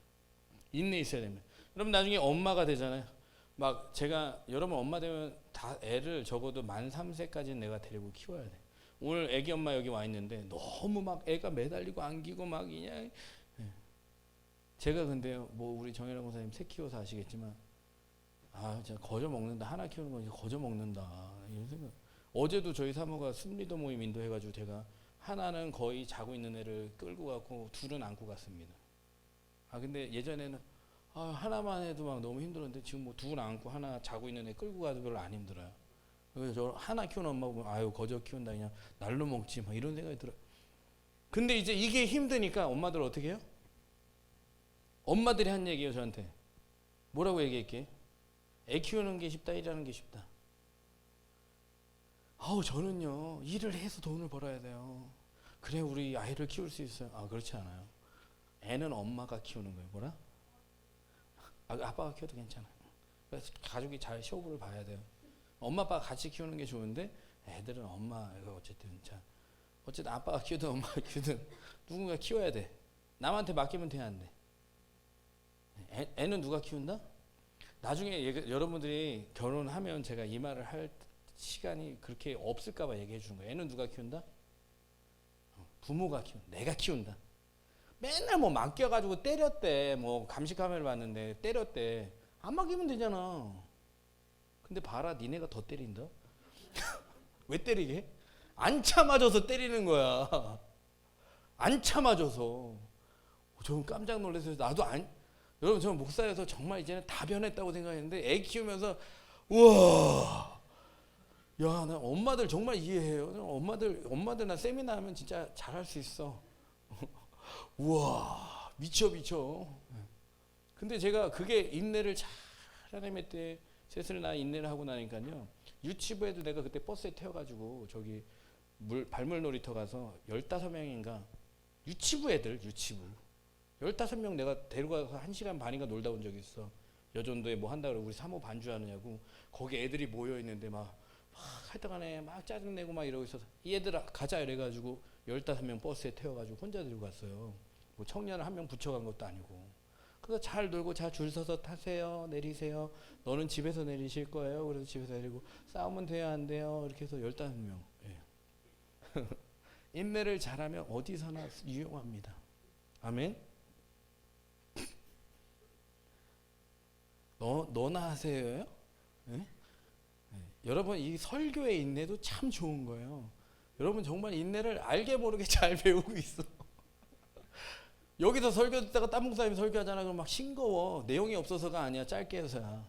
S1: 인내 있어야 됩니다. 여러분 나중에 엄마가 되잖아요. 막 제가 여러분 엄마 되면 다 애를 적어도 만 3세까지는 내가 데리고 키워야 돼. 오늘 애기 엄마 여기 와 있는데 너무 막 애가 매달리고 안기고 막 그냥 제가 근데요 뭐 우리 정혜라 목사님 새 키워서 아시겠지만 아 진짜 거저 먹는다. 하나 키우는 건 이제 거저 먹는다 이런 생각. 어제도 저희 사모가 순리도 모임 인도해가지고 제가 하나는 거의 자고 있는 애를 끌고 갔고 둘은 안고 갔습니다. 아 근데 예전에는 아 하나만 해도 막 너무 힘들었는데 지금 뭐 둘 안고 하나 자고 있는 애 끌고 가도 별로 안 힘들어요. 그래서 저 하나 키우는 엄마 보면 아유 거저 키운다 그냥 날로 먹지 막 이런 생각이 들어요. 근데 이제 이게 힘드니까 엄마들 어떻게 해요? 엄마들이 한 얘기예요 저한테. 뭐라고 얘기할게? 애 키우는 게 쉽다 일하는 게 쉽다. 아우 저는요 일을 해서 돈을 벌어야 돼요. 그래 우리 아이를 키울 수 있어요. 아 그렇지 않아요. 애는 엄마가 키우는 거예요. 뭐라? 아, 아빠가 키워도 괜찮아요. 그래서 가족이 잘 쇼부를 봐야 돼요. 엄마 아빠가 같이 키우는 게 좋은데 애들은 엄마가 어쨌든 아빠가 키우든 엄마가 키우든 누군가 키워야 돼. 남한테 맡기면 돼 안 돼? 애는 누가 키운다? 나중에 여러분들이 결혼하면 제가 이 말을 할 시간이 그렇게 없을까봐 얘기해 주는 거예요. 애는 누가 키운다? 부모가 키운다. 내가 키운다. 맨날 뭐 맡겨가지고 때렸대. 뭐 감시 카메라 봤는데 때렸대. 안 맡기면 되잖아. 근데 봐라 니네가 더 때린다. 왜 때리게? 안 참아줘서 때리는 거야. 안 참아줘서. 저는 깜짝 놀라서 나도 안. 여러분 저는 목사여서 정말 이제는 다 변했다고 생각했는데 애 키우면서 우와. 야, 나 엄마들 정말 이해해요. 엄마들 나 세미나 하면 진짜 잘할 수 있어. 우와, 미쳐. 근데 제가 그게 인내를 잘 하나님의 때 셋을 낳아 인내를 하고 나니까요. 유치부에도 내가 그때 버스에 태워가지고 저기 발물 놀이터 가서 15명인가 유치부 애들 15명 내가 데려가서 1시간 반인가 놀다 온 적이 있어. 여전도에 뭐 한다 그러고 우리 사모 반주하느냐고 거기 애들이 모여 있는데 막 하여튼간에 막 짜증내고 막 이러고 있어서 이 애들 가자 이래가지고 15명 버스에 태워가지고 혼자 들고 갔어요. 뭐 청년을 한 명 붙여간 것도 아니고. 그래서 잘 놀고 자 줄 서서 타세요 내리세요. 너는 집에서 내리실 거예요. 그래서 집에서 내리고 싸우면 돼요 안 돼요 이렇게 해서 15명. 예. 인내를 잘하면 어디서나 유용합니다. 아멘. 너나 하세요요? 네? 여러분 이 설교의 인내도 참 좋은 거예요. 여러분 정말 인내를 알게 모르게 잘 배우고 있어. 여기서 설교 듣다가 딴 목사님이 설교하잖아. 그럼 막 싱거워. 내용이 없어서가 아니야. 짧게 해서야.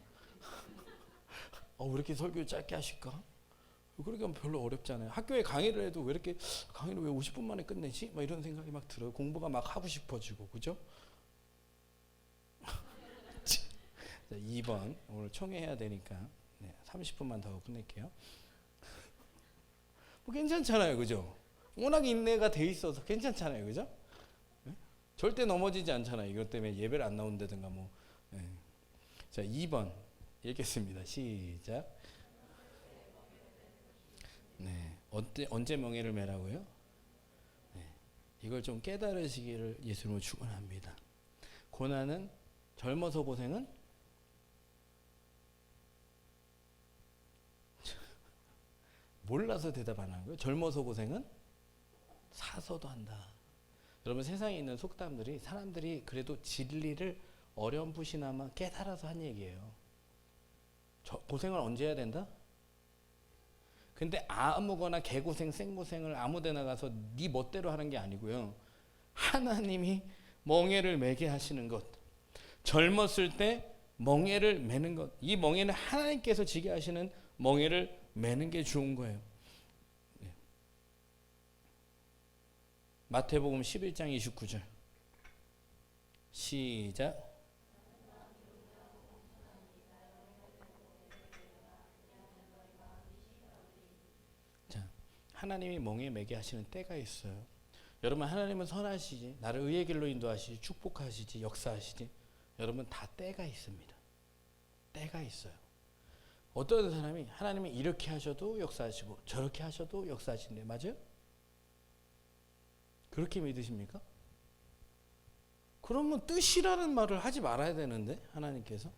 S1: 왜 이렇게 설교를 짧게 하실까? 그러니까 별로 어렵지 않아요. 학교에 강의를 해도 왜 이렇게 강의를 왜 50분 만에 끝내지? 막 이런 생각이 막 들어요. 공부가 막 하고 싶어지고 그죠? 자, 2번 오늘 총회해야 되니까 30분만 더 끝낼게요. 뭐 괜찮잖아요, 그죠? 워낙 인내가 돼 있어서 괜찮잖아요, 그죠? 네? 절대 넘어지지 않잖아요. 이것 때문에 예배를 안 나온다든가 뭐. 네. 자, 2번 읽겠습니다. 시작. 네, 언제 명예를 매라고요? 네, 이걸 좀 깨달으시기를 예수님으로 축원합니다. 고난은 젊어서 고생은 몰라서 대답 안 하는 거예요. 젊어서 고생은 사서도 한다. 여러분 세상에 있는 속담들이 사람들이 그래도 진리를 어렴풋이나마 깨달아서 한 얘기예요. 고생을 언제 해야 된다? 근데 아무거나 개고생 생고생을 아무데나 가서 네 멋대로 하는 게 아니고요. 하나님이 멍에를 매게 하시는 것. 젊었을 때 멍에를 매는 것. 이 멍에는 하나님께서 지게 하시는 멍에를 매는 게 좋은 거예요. 네. 마태복음 11장 29절 시작. 자, 하나님이 멍에 매게 하시는 때가 있어요. 여러분 하나님은 선하시지, 나를 의의 길로 인도하시지, 축복하시지, 역사하시지. 여러분 다 때가 있습니다. 때가 있어요. 어떤 사람이 하나님이 이렇게 하셔도 역사하시고 저렇게 하셔도 역사하신대. 맞아요? 그렇게 믿으십니까? 그러면 뜻이라는 말을 하지 말아야 되는데 하나님께서.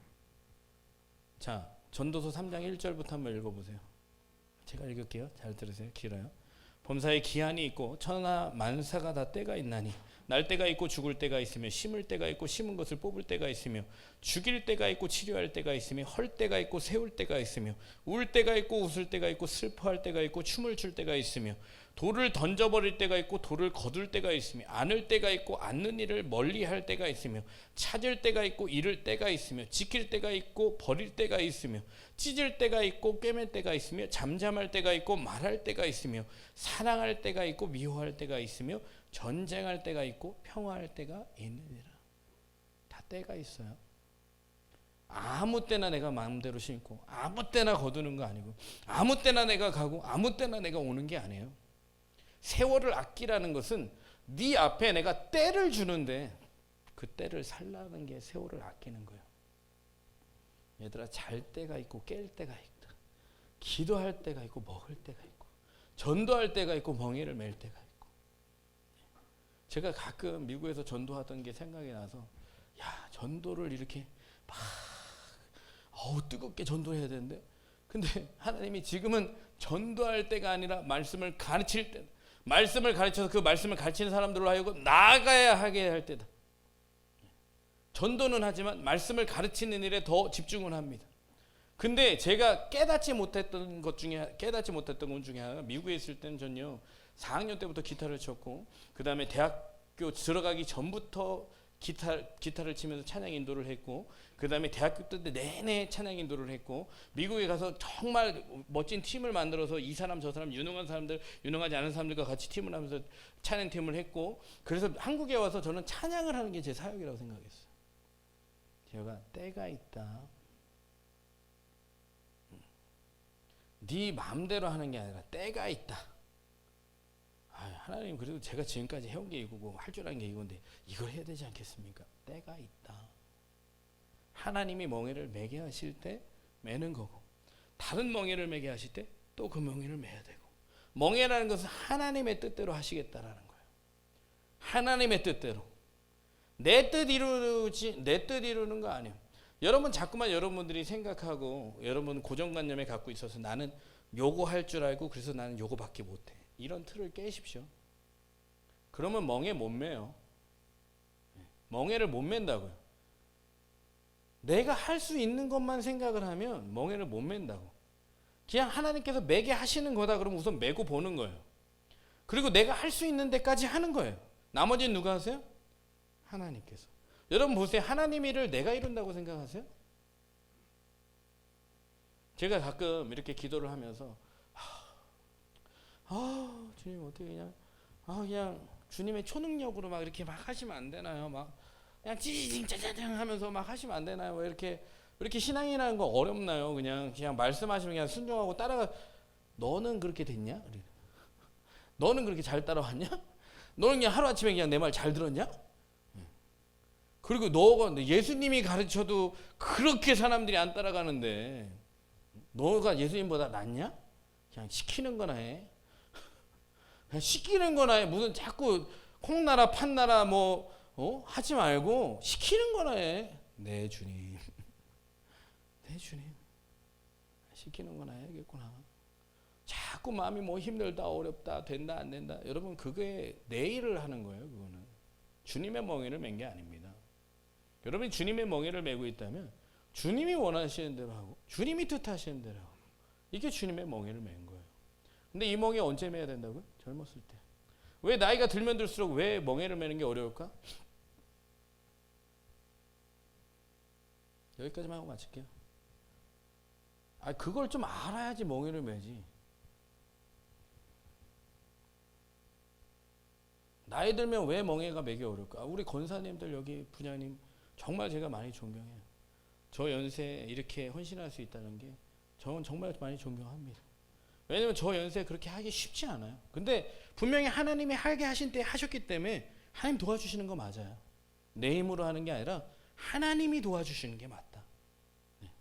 S1: 자, 전도서 3장 1절부터 한번 읽어보세요. 제가 읽을게요. 잘 들으세요. 길어요. 범사에 기한이 있고 천하 만사가 다 때가 있나니 날 때가 있고 죽을 때가 있으며 심을 때가 있고 심은 것을 뽑을 때가 있으며 죽일 때가 있고 치료할 때가 있으며 헐 때가 있고 세울 때가 있으며 울 때가 있고 웃을 때가 있고 슬퍼할 때가 있고 춤을 출 때가 있으며 돌을 던져버릴 때가 있고 돌을 거둘 때가 있으며 안을 때가 있고 않는 일을 멀리할 때가 있으며 찾을 때가 있고 잃을 때가 있으며 지킬 때가 있고 버릴 때가 있으며 찢을 때가 있고 꿰맬 때가 있으며 잠잠할 때가 있고 말할 때가 있으며 사랑할 때가 있고 미워할 때가 있으며 전쟁할 때가 있고 평화할 때가 있느니라. 다 때가 있어요. 아무 때나 내가 마음대로 신고 아무 때나 거두는 거 아니고 아무 때나 내가 가고 아무 때나 내가 오는 게 아니에요. 세월을 아끼라는 것은 네 앞에 내가 때를 주는데 그 때를 살라는 게 세월을 아끼는 거예요. 얘들아, 잘 때가 있고 깰 때가 있다. 기도할 때가 있고 먹을 때가 있고 전도할 때가 있고 멍에를 맬 때가 있고. 제가 가끔 미국에서 전도하던 게 생각이 나서 야, 전도를 이렇게 막 뜨겁게 전도해야 되는데 근데 하나님이 지금은 전도할 때가 아니라 말씀을 가르칠 때, 말씀을 가르쳐서 그 말씀을 가르치는 사람들로 하여금 나아가야 하게 할 때다. 전도는 하지만 말씀을 가르치는 일에 더 집중을 합니다. 근데 제가 깨닫지 못했던 것 중에 하나가 미국에 있을 때는 전요 4학년 때부터 기타를 쳤고 그 다음에 대학교 들어가기 전부터 기타를 치면서 찬양 인도를 했고 그 다음에 대학교 때 내내 찬양 인도를 했고 미국에 가서 정말 멋진 팀을 만들어서 이 사람 저 사람 유능한 사람들 유능하지 않은 사람들과 같이 팀을 하면서 찬양 팀을 했고 그래서 한국에 와서 저는 찬양을 하는 게 제 사역이라고 생각했어요. 제가 때가 있다. 네 마음대로 하는 게 아니라 때가 있다. 하나님 그래도 제가 지금까지 해온 게 이거고 할 줄 아는 게 이건데 이걸 해야 되지 않겠습니까? 때가 있다. 하나님이 멍에를 매게 하실 때 매는 거고 다른 멍에를 매게 하실 때 또 그 멍에를 매야 되고 멍에라는 것은 하나님의 뜻대로 하시겠다라는 거예요. 하나님의 뜻대로. 내 뜻 이루는 거 아니에요. 여러분 자꾸만 여러분들이 생각하고 여러분 고정관념에 갖고 있어서 나는 요거 할 줄 알고 그래서 나는 요거밖에 못해. 이런 틀을 깨십시오. 그러면 멍에 못 매요. 멍에를 못 맨다고요. 내가 할 수 있는 것만 생각을 하면 멍에를 못 맨다고. 그냥 하나님께서 매게 하시는 거다 그러면 우선 매고 보는 거예요. 그리고 내가 할 수 있는 데까지 하는 거예요. 나머지는 누가 하세요? 하나님께서. 여러분 보세요. 하나님 일을 내가 이룬다고 생각하세요? 제가 가끔 이렇게 기도를 하면서 주님 어떻게 그냥 주님의 초능력으로 막 이렇게 막 하시면 안 되나요? 막 그냥 찌징짜자장 하면서 막 하시면 안 되나요? 왜 이렇게 신앙이라는 거 어렵나요? 그냥 말씀하시면 그냥 순종하고 따라가. 너는 그렇게 됐냐? 너는 그렇게 잘 따라왔냐? 너는 그냥 하루아침에 그냥 내 말 잘 들었냐? 그리고 너가 예수님이 가르쳐도 그렇게 사람들이 안 따라가는데 너가 예수님보다 낫냐? 그냥 시키는 거나 해. 그냥 시키는 거나 해. 무슨 자꾸 콩나라 판나라 하지 말고 시키는 거나 해. 네 주님. 네 주님. 시키는 거나 해야겠구나. 자꾸 마음이 힘들다 어렵다 된다 안 된다. 여러분 그게 내 일을 하는 거예요. 그거는 주님의 멍에를 맨 게 아닙니다. 여러분이 주님의 멍에를 메고 있다면 주님이 원하시는 대로 하고 주님이 뜻하시는 대로 하고 이게 주님의 멍에를 맨 거예요. 근데 이 멍에 언제 매야 된다고요? 젊었을 때. 왜 나이가 들면 들수록 왜 멍에를 매는 게 어려울까? 여기까지만 하고 마칠게요. 그걸 좀 알아야지 멍에를 매지. 나이 들면 왜 멍에가 매기 어려울까? 우리 권사님들 여기 부장님 정말 제가 많이 존경해요. 저 연세에 이렇게 헌신할 수 있다는 게 저는 정말 많이 존경합니다. 왜냐면 저 연세에 그렇게 하기 쉽지 않아요. 근데 분명히 하나님이 하게 하신 때 하셨기 때문에 하나님 도와주시는 거 맞아요. 내 힘으로 하는 게 아니라 하나님이 도와주시는 게 맞다. 네.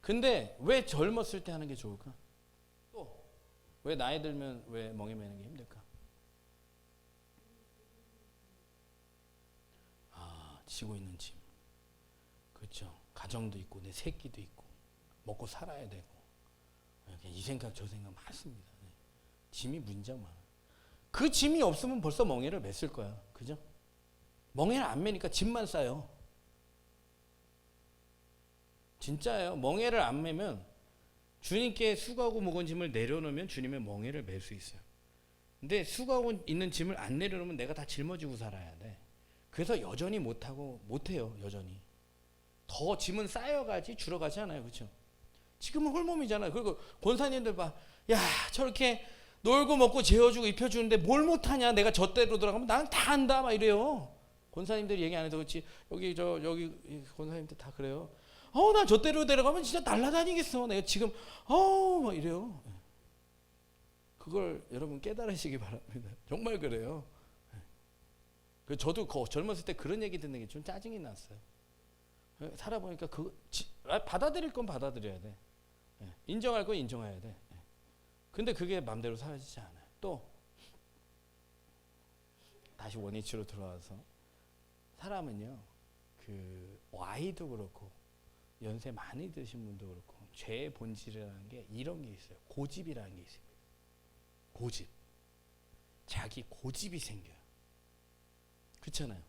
S1: 근데 왜 젊었을 때 하는 게 좋을까? 또 왜 나이 들면 왜 멍에 매는 게 힘들까? 지고 있는 짐. 그렇죠. 가정도 있고 내 새끼도 있고 먹고 살아야 되고 이 생각 저 생각 많습니다. 짐이 문제가 많아. 그 짐이 없으면 벌써 멍에를 맸을 거야. 그죠? 멍에를 안 매니까 짐만 쌓여. 진짜예요. 멍에를 안 매면 주님께 수고하고 무거운 짐을 내려놓으면 주님의 멍에를 맬 수 있어요. 근데 수고하고 있는 짐을 안 내려놓으면 내가 다 짊어지고 살아야 돼. 그래서 여전히 못해요. 여전히. 더 짐은 쌓여가지 줄어가지 않아요. 그렇죠? 지금은 홀몸이잖아요. 그리고 권사님들 봐. 야, 저렇게 놀고 먹고 재워주고 입혀주는데 뭘 못하냐. 내가 저때로 돌아가면 나는 다 한다. 막 이래요. 권사님들이 얘기 안 해도 그렇지. 여기 권사님들 다 그래요. 나 저때로 데려가면 진짜 날아다니겠어. 내가 지금 막 이래요. 그걸 여러분 깨달으시기 바랍니다. 정말 그래요. 저도 젊었을 때 그런 얘기 듣는 게 좀 짜증이 났어요. 살아보니까 받아들일 건 받아들여야 돼. 인정할 건 인정해야 돼. 근데 그게 마음대로 사라지지 않아요. 또 다시 원위치로 들어와서 사람은요, 아이도 그렇고 연세 많이 드신 분도 그렇고 죄의 본질이라는 게 이런 게 있어요. 고집이라는 게 있습니다. 고집. 자기 고집이 생겨요. 그렇잖아요.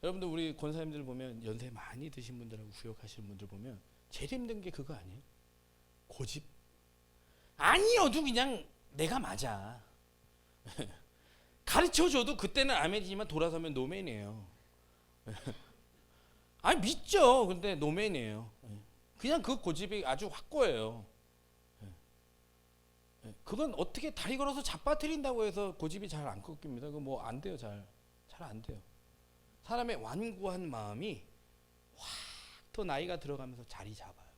S1: 여러분들 우리 권사님들 보면 연세 많이 드신 분들하고 구역하시는 분들 보면 제일 힘든 게 그거 아니에요? 고집. 아니어도 그냥 내가 맞아. 가르쳐줘도 그때는 아멘이지만 돌아서면 노맨이에요. 아니 믿죠. 근데 노맨이에요. 그냥 그 고집이 아주 확고해요. 그건 어떻게 다리 걸어서 잡아뜨린다고 해서 고집이 잘 안 꺾입니다. 그거 뭐 안 돼요. 잘 안 돼요. 사람의 완고한 마음이 확 더 나이가 들어가면서 자리 잡아요.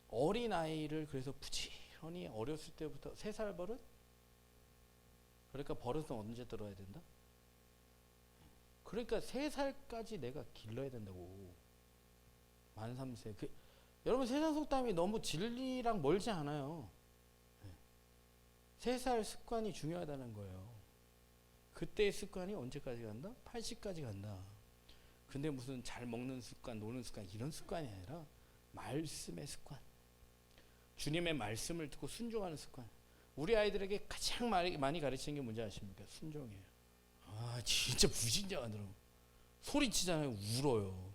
S1: 어린 아이를 그래서 부지런히 어렸을 때부터 3살 버릇? 그러니까 버릇은 언제 들어야 된다? 그러니까 3살까지 내가 길러야 된다고. 만 3세. 여러분 세상 속담이 너무 진리랑 멀지 않아요. 3살 습관이 중요하다는 거예요. 그때의 습관이 언제까지 간다? 80까지 간다. 근데 무슨 잘 먹는 습관, 노는 습관 이런 습관이 아니라 말씀의 습관. 주님의 말씀을 듣고 순종하는 습관. 우리 아이들에게 가장 많이 가르치는 게 뭔지 아십니까? 순종이에요. 진짜 무진장 안 들어. 소리치잖아요. 울어요.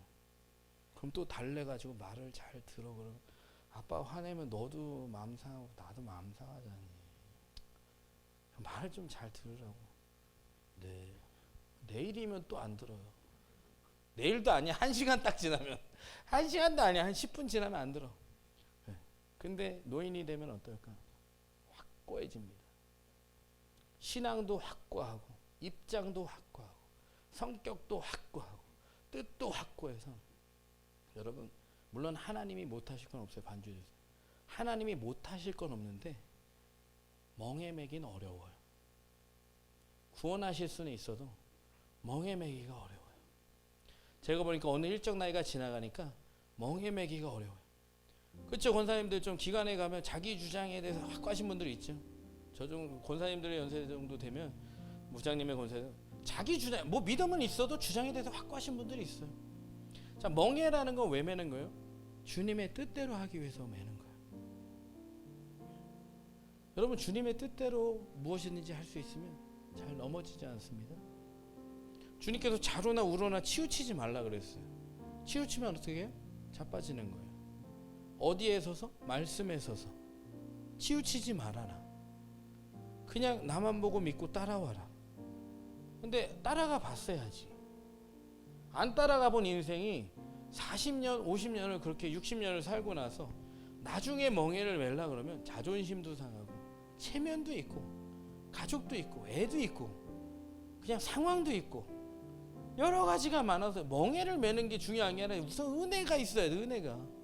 S1: 그럼 또 달래가지고 말을 잘 들어. 그러면 아빠 화내면 너도 마음 상하고 나도 마음 상하잖니. 말을 좀 잘 들으라고. 네. 내일이면 또 안 들어요. 내일도 아니야. 1시간 딱 지나면. 1시간도 아니야. 한 10분 지나면 안 들어. 네. 근데 노인이 되면 어떨까? 확고해집니다. 신앙도 확고하고 입장도 확고하고 성격도 확고하고 뜻도 확고해서 여러분 물론 하나님이 못하실 건 없어요. 반주해주세요. 하나님이 못하실 건 없는데 멍에 매긴 어려워요. 구원하실 수는 있어도 멍에 매기가 어려워요. 제가 보니까 어느 일정 나이가 지나가니까 멍에 매기가 어려워요. 그렇죠? 권사님들 좀 기관에 가면 자기 주장에 대해서 확고하신 분들이 있죠. 저 좀 권사님들의 연세 정도 되면 무장님의 권사님 자기 주장 뭐 믿음은 있어도 주장에 대해서 확고하신 분들이 있어요. 자, 멍에라는 건 왜 매는 거예요? 주님의 뜻대로 하기 위해서 매는 거예요. 여러분 주님의 뜻대로 무엇이든지 할 수 있으면 잘 넘어지지 않습니다. 주님께서 자로나 우로나 치우치지 말라 그랬어요. 치우치면 어떻게 해요? 자빠지는 거예요. 어디에 서서? 말씀에 서서. 치우치지 말아라. 그냥 나만 보고 믿고 따라와라. 근데 따라가 봤어야지. 안 따라가 본 인생이 40년, 50년을 그렇게 60년을 살고 나서 나중에 멍에를 멜라 그러면 자존심도 상하고 체면도 있고 가족도 있고 애도 있고 그냥 상황도 있고 여러 가지가 많아서 멍에를 매는 게 중요한 게 아니라 우선 은혜가 있어야 돼. 은혜가.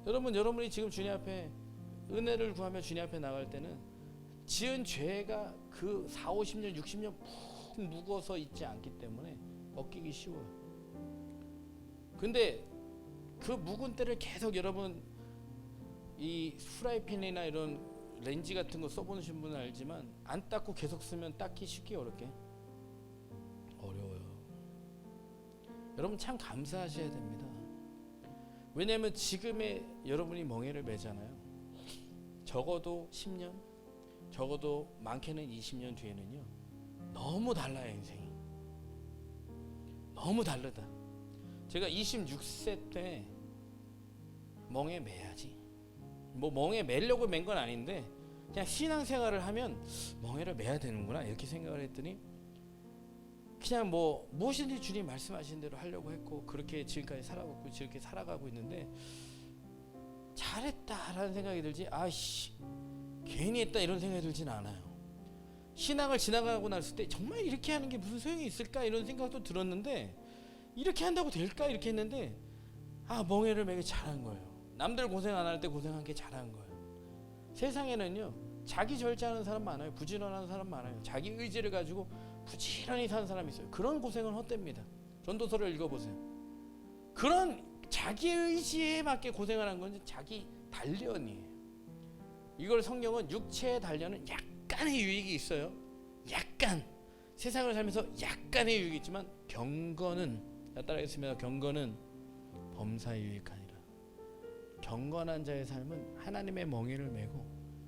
S1: 여러분이 지금 주님 앞에 은혜를 구하며 주님 앞에 나갈 때는 지은 죄가 그 4, 50년, 60년 푹 묵어서 있지 않기 때문에 벗기기 쉬워요. 근데 그 묵은 때를 계속 여러분 이 프라이팬이나 이런 렌지 같은 거 써보신 분은 알지만 안 닦고 계속 쓰면 닦기 쉽게 어렵게? 어려워요. 여러분 참 감사하셔야 됩니다. 왜냐하면 지금의 여러분이 멍에를 매잖아요. 적어도 10년, 적어도 많게는 20년 뒤에는요, 너무 달라요. 인생이 너무 다르다. 제가 26세 때 멍에 매야지, 뭐 멍에 매려고 맨 건 아닌데 그냥 신앙생활을 하면 멍에를 매야 되는구나 이렇게 생각을 했더니 그냥 뭐 무엇인지 주님 말씀하신 대로 하려고 했고, 그렇게 지금까지 살아가고 이렇게 살아가고 있는데, 잘했다라는 생각이 들지 아이씨 괜히 했다 이런 생각이 들진 않아요. 신앙을 지나가고 났을 때 정말 이렇게 하는 게 무슨 소용이 있을까 이런 생각도 들었는데, 이렇게 한다고 될까 이렇게 했는데, 아 멍에를 매기 잘한 거예요. 남들 고생 안 할 때 고생한 게 잘한 거예요. 세상에는요 자기 절제하는 사람 많아요. 부지런한 사람 많아요. 자기 의지를 가지고 부지런히 사는 사람이 있어요. 그런 고생은 헛됩니다. 전도서를 읽어보세요. 그런 자기 의지에 맞게 고생하는 건 자기 단련이에요. 이걸 성경은 육체의 단련은 약간의 유익이 있어요. 약간 세상을 살면서 약간의 유익이 있지만 경건은, 따라하겠습니다. 경건은 범사에 유익하니라. 경건한 자의 삶은 하나님의 멍에를 메고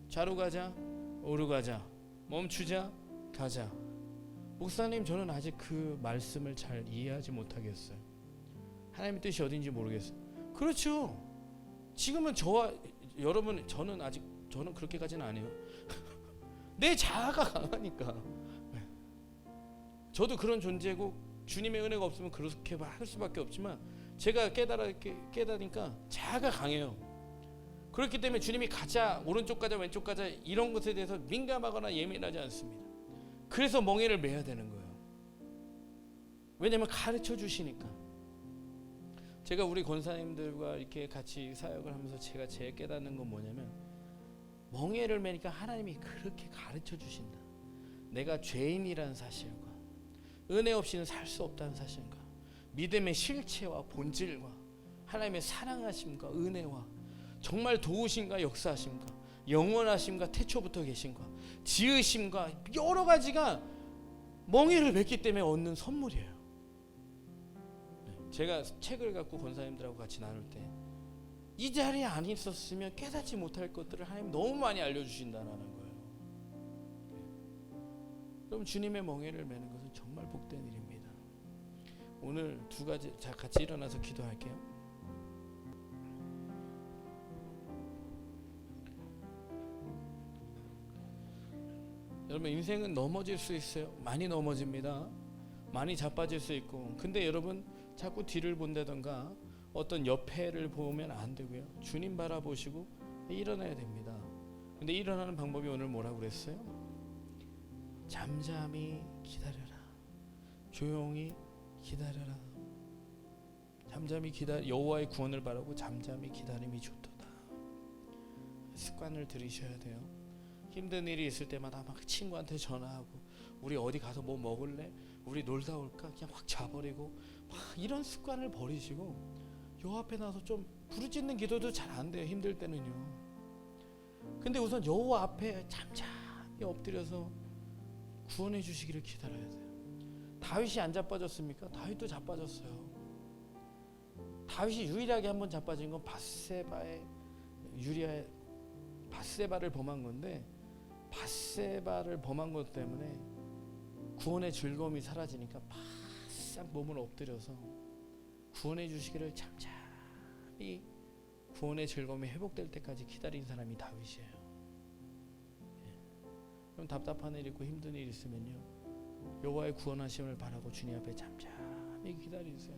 S1: 좌로 가자 우로 가자 멈추자 가자. 목사님 저는 아직 그 말씀을 잘 이해하지 못하겠어요. 하나님의 뜻이 어딘지 모르겠어요. 그렇죠. 지금은 저와 여러분, 저는 그렇게까지는 안 해요. 내 자아가 강하니까. 저도 그런 존재고 주님의 은혜가 없으면 그렇게 할 수밖에 없지만, 제가 깨달으니까 자아가 강해요. 그렇기 때문에 주님이 가자 오른쪽 가자 왼쪽 가자 이런 것에 대해서 민감하거나 예민하지 않습니다. 그래서 멍에를 매야 되는 거예요. 왜냐하면 가르쳐 주시니까. 제가 우리 권사님들과 이렇게 같이 사역을 하면서 제가 제일 깨닫는 건 뭐냐면, 멍에를 매니까 하나님이 그렇게 가르쳐 주신다. 내가 죄인이라는 사실과 은혜 없이는 살 수 없다는 사실과 믿음의 실체와 본질과 하나님의 사랑하심과 은혜와 정말 도우심과 역사하심과 영원하심과 태초부터 계심과 지으심과 여러 가지가 멍에를 맺기 때문에 얻는 선물이에요. 제가 책을 갖고 권사님들하고 같이 나눌 때, 이 자리에 안 있었으면 깨닫지 못할 것들을 하나님 너무 많이 알려주신다는 거예요. 그럼 주님의 멍에를 매는 것은 정말 복된 일입니다. 오늘 두 가지, 자 같이 일어나서 기도할게요. 여러분 인생은 넘어질 수 있어요. 많이 넘어집니다. 많이 자빠질 수 있고, 근데 여러분 자꾸 뒤를 본다던가 어떤 옆에를 보면 안 되고요. 주님 바라보시고 일어나야 됩니다. 근데 일어나는 방법이 오늘 뭐라고 그랬어요? 잠잠히 기다려라. 조용히 기다려라. 잠잠히 여호와의 구원을 바라고 잠잠히 기다림이 좋도다. 습관을 들이셔야 돼요. 힘든 일이 있을 때마다 막 친구한테 전화하고, 우리 어디 가서 뭐 먹을래? 우리 놀다 올까? 그냥 확 자버리고 막 이런 습관을 버리시고, 여호와 앞에 나서 좀 부르짖는 기도도 잘 안 돼요. 힘들 때는요. 근데 우선 여호와 앞에 잠잠히 엎드려서 구원해 주시기를 기다려야 돼요. 다윗이 안 자빠졌습니까? 다윗도 자빠졌어요. 다윗이 유일하게 한번 자빠진 건 밧세바를 범한 건데, 밧세바를 범한 것 때문에 구원의 즐거움이 사라지니까 바싹 몸을 엎드려서 구원해 주시기를 잠잠히 구원의 즐거움이 회복될 때까지 기다린 사람이 다윗이에요. 그럼 답답한 일 있고 힘든 일 있으면요, 여호와의 구원하심을 바라고 주님 앞에 잠잠히 기다리세요.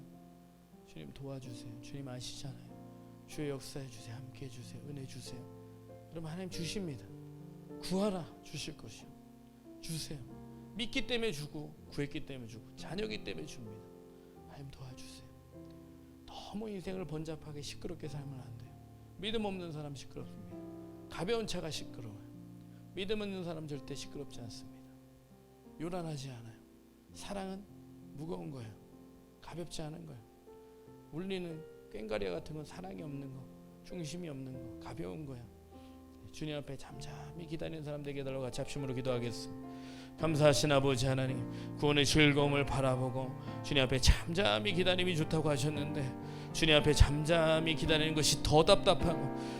S1: 주님 도와주세요. 주님 아시잖아요. 주의 역사해 주세요. 함께 해주세요. 은혜 주세요. 여러분 하나님 주십니다. 구하라 주실 것이요. 주세요. 믿기 때문에 주고, 구했기 때문에 주고, 자녀기 때문에 줍니다. 하나님 도와주세요. 너무 인생을 번잡하게 시끄럽게 살면 안 돼요. 믿음 없는 사람 시끄럽습니다. 가벼운 차가 시끄러워요. 믿음 있는 사람 절대 시끄럽지 않습니다. 요란하지 않아요. 사랑은 무거운 거예요. 가볍지 않은 거예요. 울리는 꽹과리와 같은 건 사랑이 없는 거, 중심이 없는 거, 가벼운 거야. 주님 앞에 잠잠히 기다리는 사람 되게 해달라고 같이 합심으로 기도하겠습니다. 감사하신 아버지 하나님, 구원의 즐거움을 바라보고 주님 앞에 잠잠히 기다림이 좋다고 하셨는데 주님 앞에 잠잠히 기다리는 것이 더 답답하고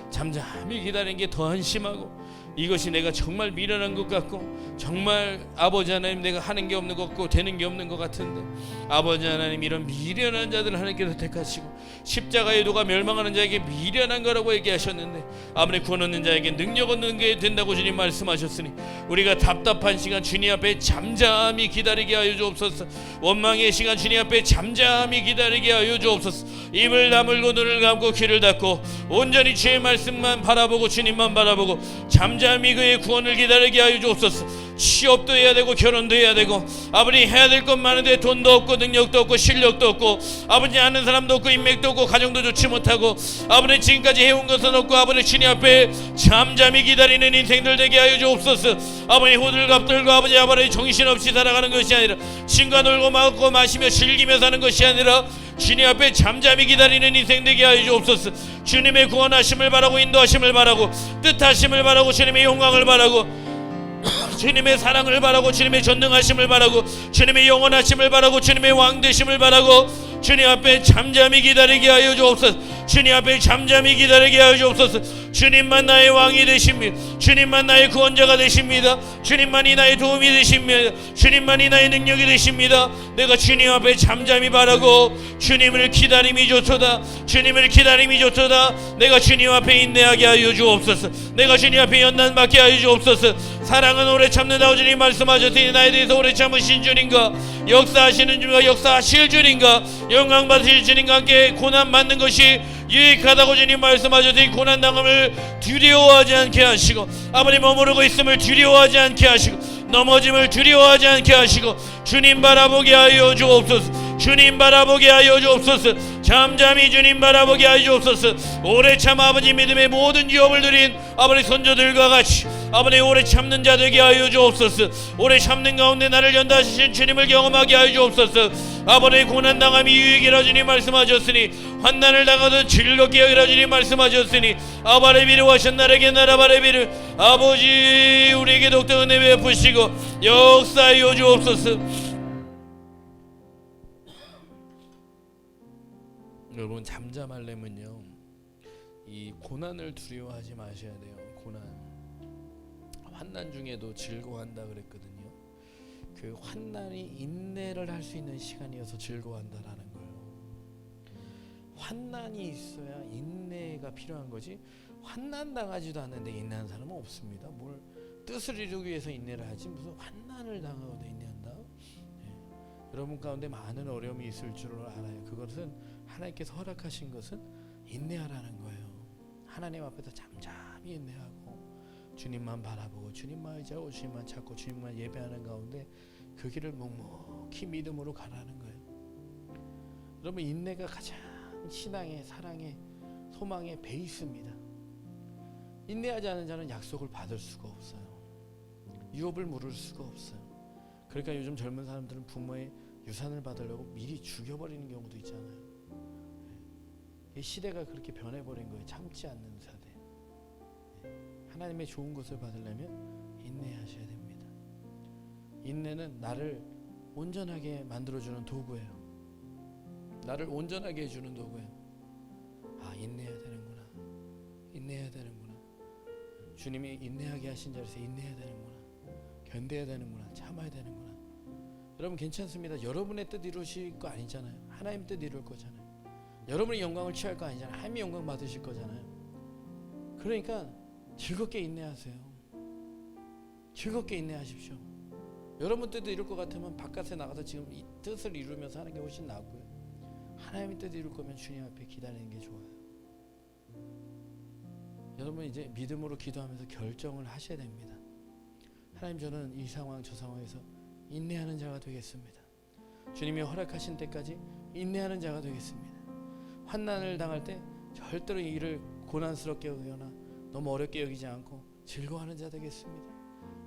S1: 잠잠히 기다리는 게 더 한심하고 이것이 내가 정말 미련한 것 같고 정말 아버지 하나님 내가 하는 게 없는 것 같고 되는 게 없는 것 같은데 아버지 하나님 이런 미련한 자들을 하나님께서 택하시고 십자가의 도가 멸망하는 자에게 미련한 거라고 얘기하셨는데 아버지 구원 얻는 자에게 능력 얻는 게 된다고 주님 말씀하셨으니 우리가 답답한 시간 주님 앞에 잠잠히 기다리게 하여 주옵소서. 원망의 시간 주님 앞에 잠잠히 기다리게 하여 주옵소서. 입을 다물고 눈을 감고 귀를 닫고 온전히 주의 말씀만 바라보고 주님만 바라보고 잠잠히 그의 구원을 기다리게 하여 주옵소서. 취업도 해야 되고 결혼도 해야 되고 아버지 해야 될 것 많은데 돈도 없고 능력도 없고 실력도 없고 아버지 아는 사람도 없고 인맥도 없고 가정도 좋지 못하고 아버지 지금까지 해온 것은 없고 아버지 주님 앞에 잠잠히 기다리는 인생들 되게 하여 주옵소서. 아버지 호들갑들과 아버지 정신없이 살아가는 것이 아니라 신과 놀고 먹고 마시며 즐기며 사는 것이 아니라 주님 앞에 잠잠히 기다리는 인생 되게 하여 주옵소서. 주님의 구원하심을 바라고 인도하심을 바라고 뜻하심을 바라고 주님의 영광을 바라고 주님의 사랑을 바라고 주님의 전능하심을 바라고 주님의 영원하심을 바라고 주님의 왕되심을 바라고 주님 앞에 잠잠히 기다리게 하여 주옵소서. 주님 앞에 잠잠히 기다리게 하여 주옵소서. 주님만 나의 왕이 되십니다. 주님만 나의 구원자가 되십니다. 주님만이 나의 도움이 되십니다. 주님만이 나의 능력이 되십니다. 내가 주님 앞에 잠잠히 바라고 주님을 기다림이 좋도다. 주님을 기다림이 좋도다. 내가 주님 앞에 인내하게 하여 주옵소서. 내가 주님 앞에 연단 받게 하여 주옵소서. 사랑은 오래 참는다고 주님 말씀하셨으니 나에 대해서 오래 참으신 주님과 역사하시는 주님과 역사하실 주님과 영광 받으실 주님과 함께 고난 받는 것이 유익하다고 주님 말씀하셨으니 고난당함을 두려워하지 않게 하시고 아버지 머무르고 있음을 두려워하지 않게 하시고 넘어짐을 두려워하지 않게 하시고 주님 바라보게 하여 주옵소서. 주님 바라보게 하여 주옵소서. 잠잠히 주님 바라보게 하여 주옵소서. 오래 참 아버지 믿음의 모든 유업을 누린 아버지 선조들과 같이 아버지 오래 참는 자 되게 하여 주옵소서. 오래 참는 가운데 나를 연다하신 주님을 경험하게 하여 주옵소서. 아버지 고난당함이 유익이라 주님 말씀하셨으니 환난을 당하던 즐겁게 여기라 주님 말씀하셨으니 아바레 비르하신 나에게 나라 바레비를 아버지 우리에게 독특한 은혜 베푸시고 역사하여 주옵소서. 여러분 잠잠하려면요 이 고난을 두려워하지 마셔야 돼요. 고난 환난 중에도 즐거워한다 그랬거든요. 그 환난이 인내를 할 수 있는 시간이어서 즐거워한다라는 거예요. 환난이 있어야 인내가 필요한 거지 환난 당하지도 않는데 인내하는 사람은 없습니다. 뭘 뜻을 이루기 위해서 인내를 하지 무슨 환난을 당하고도 인내한다. 여러분 가운데 많은 어려움이 있을 줄 알아요. 그것은 하나님께서 허락하신 것은 인내하라는 거예요. 하나님 앞에서 잠잠히 인내하고 주님만 바라보고 주님만 의지하고 주님만 찾고 주님만 예배하는 가운데 그 길을 묵묵히 믿음으로 가라는 거예요. 여러분 인내가 가장 신앙의 사랑의 소망의 베이스입니다. 인내하지 않은 자는 약속을 받을 수가 없어요. 유업을 물을 수가 없어요. 그러니까 요즘 젊은 사람들은 부모의 유산을 받으려고 미리 죽여버리는 경우도 있잖아요. 이 시대가 그렇게 변해버린 거예요. 참지 않는 세대. 하나님의 좋은 것을 받으려면 인내하셔야 됩니다. 인내는 나를 온전하게 만들어주는 도구예요. 나를 온전하게 해주는 도구예요. 아 인내해야 되는구나. 인내해야 되는구나. 주님이 인내하게 하신 자리에서 인내해야 되는구나. 견뎌야 되는구나. 참아야 되는구나. 여러분 괜찮습니다. 여러분의 뜻 이루실 거 아니잖아요. 하나님 뜻 이룰 거잖아요. 여러분이 영광을 취할 거 아니잖아요. 하나님이 영광 받으실 거잖아요. 그러니까 즐겁게 인내하세요. 즐겁게 인내하십시오. 여러분 뜻 이룰 것 같으면 바깥에 나가서 지금 이 뜻을 이루면서 하는 게 훨씬 낫고요. 하나님의 뜻 이룰 거면 주님 앞에 기다리는 게 좋아요. 여러분 이제 믿음으로 기도하면서 결정을 하셔야 됩니다. 하나님 저는 이 상황 저 상황에서 인내하는 자가 되겠습니다. 주님이 허락하신 때까지 인내하는 자가 되겠습니다. 환난을 당할 때 절대로 이 일을 고난스럽게 여기거나 너무 어렵게 여기지 않고 즐거워하는 자 되겠습니다.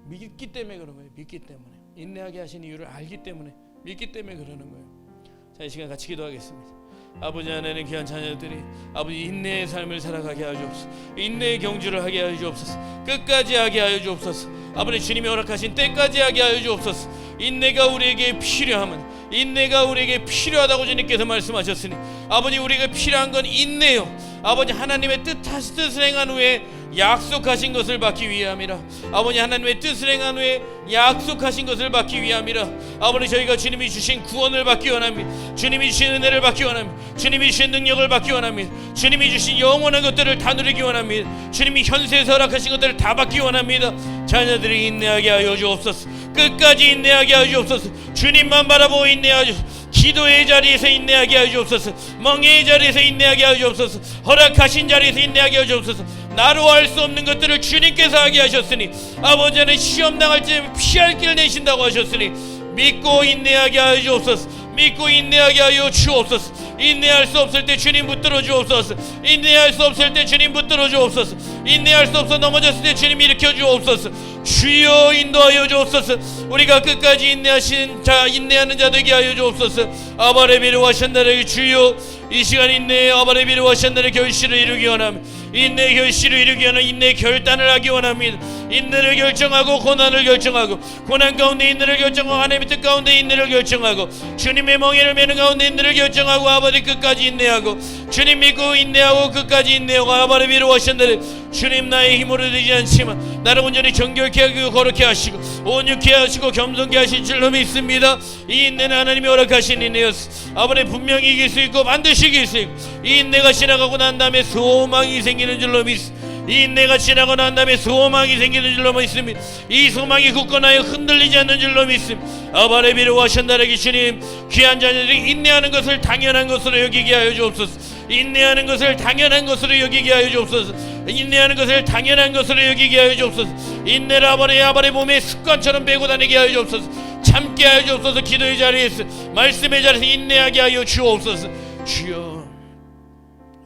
S1: 믿기 때문에 그런 거예요. 믿기 때문에 인내하게 하신 이유를 알기 때문에 믿기 때문에 그러는 거예요. 자, 이 시간 같이 기도하겠습니다. 아버지 하나님 귀한 자녀들이 아버지 인내의 삶을 살아가게 하여 주옵소서. 인내의 경주를 하게 하여 주옵소서. 끝까지 하게 하여 주옵소서. 아버지 주님이 허락하신 때까지 하게 하여 주옵소서. 인내가 우리에게 필요함은 인내가 우리에게 필요하다고 주님께서 말씀하셨으니 아버지 우리가 필요한 건 인내요. 아버지 하나님의 뜻을 행한 후에 약속하신 것을 받기 위함이라. 아버지 하나님의 뜻을 행한 후에 약속하신 것을 받기 위함이라. 아버지 저희가 주님이 주신 구원을 받기 원합니다. 주님이 주신 은혜를 받기 원합니다. 주님이 주신 능력을 받기 원합니다. 주님이 주신 영원한 것들을 다 누리기 원합니다. 주님이 현세에서 허락하신 것들을 다 받기 원합니다. 자녀들이 인내하게 하여 주옵소서. 끝까지 인내하게 하여 주옵소서. 주님만 바라보고 인내하여 주옵소서. 기도의 자리에서 인내하게 하여 주옵소서. 멍에의 자리에서 인내하게 하여 주옵소서. 허락하신 자리에서 인내하게 하여 주옵소서. 나로 할 수 없는 것들을 주님께서 하게 하셨으니 아버지는 시험 당할 때 피할 길 내신다고 하셨으니 믿고 인내하게 하여 주옵소서. 믿고 인내하게 하여 주옵소서. 인내할 수 없을 때 주님 붙들어 주옵소서. 인내할 수 없을 때 주님 붙들어 주옵소서. 인내할 수 없어 넘어졌을 때 주님 일으켜 주옵소서. 주여 인도하여 주옵소서. 우리가 끝까지 인내하는 자 되게 하여 주옵소서. 아바레비르 와샨다르 주여 이 시간 인내에 아바레비르 와샨다르 결실을 이루기 원합니다. 인내 결실을 이루기 위한 인내 결단을 하기 원합니다. 인내를 결정하고 고난을 결정하고 고난 가운데 인내를 결정하고 하나님의 뜻 가운데 인내를 결정하고 주님의 멍에를 매는 가운데 인내를 결정하고 아버지 끝까지 인내하고 주님 믿고 인내하고 끝까지 인내하고 아버지 위로 하신다래. 주님 나의 힘으로 되지 않지만 나를 온전히 정결케 하고 거룩케 하시고 온유케 하시고 겸손케 하실 줄로 믿습니다. 이 인내는 하나님이 허락하신 인내였어. 아버지 분명히 이길 수 있고 반드시 이길 수 있고 이 인내가 지나가고 난 다음에 소망이 생기는 줄로 믿습니다. 이 인내가 지나고 난 다음에 소망이 생기는 줄로 믿습니다. 이 소망이 굳건하여 흔들리지 않는 줄로 믿습니다. 아바레비르 와션다라기 주님 귀한 자녀들이 인내하는 것을 당연한 것으로 여기게 하여 주옵소서. 인내하는 것을 당연한 것으로 여기게 하여 주옵소서. 인내하는 것을 당연한 것으로 여기게 하여 주옵소서. 인내를 아바레 몸에 습관처럼 메고 다니게 하여 주옵소서. 참게 하여 주옵소서. 기도의 자리에서 말씀의 자리에서 인내하게 하여 주옵소서. 주여.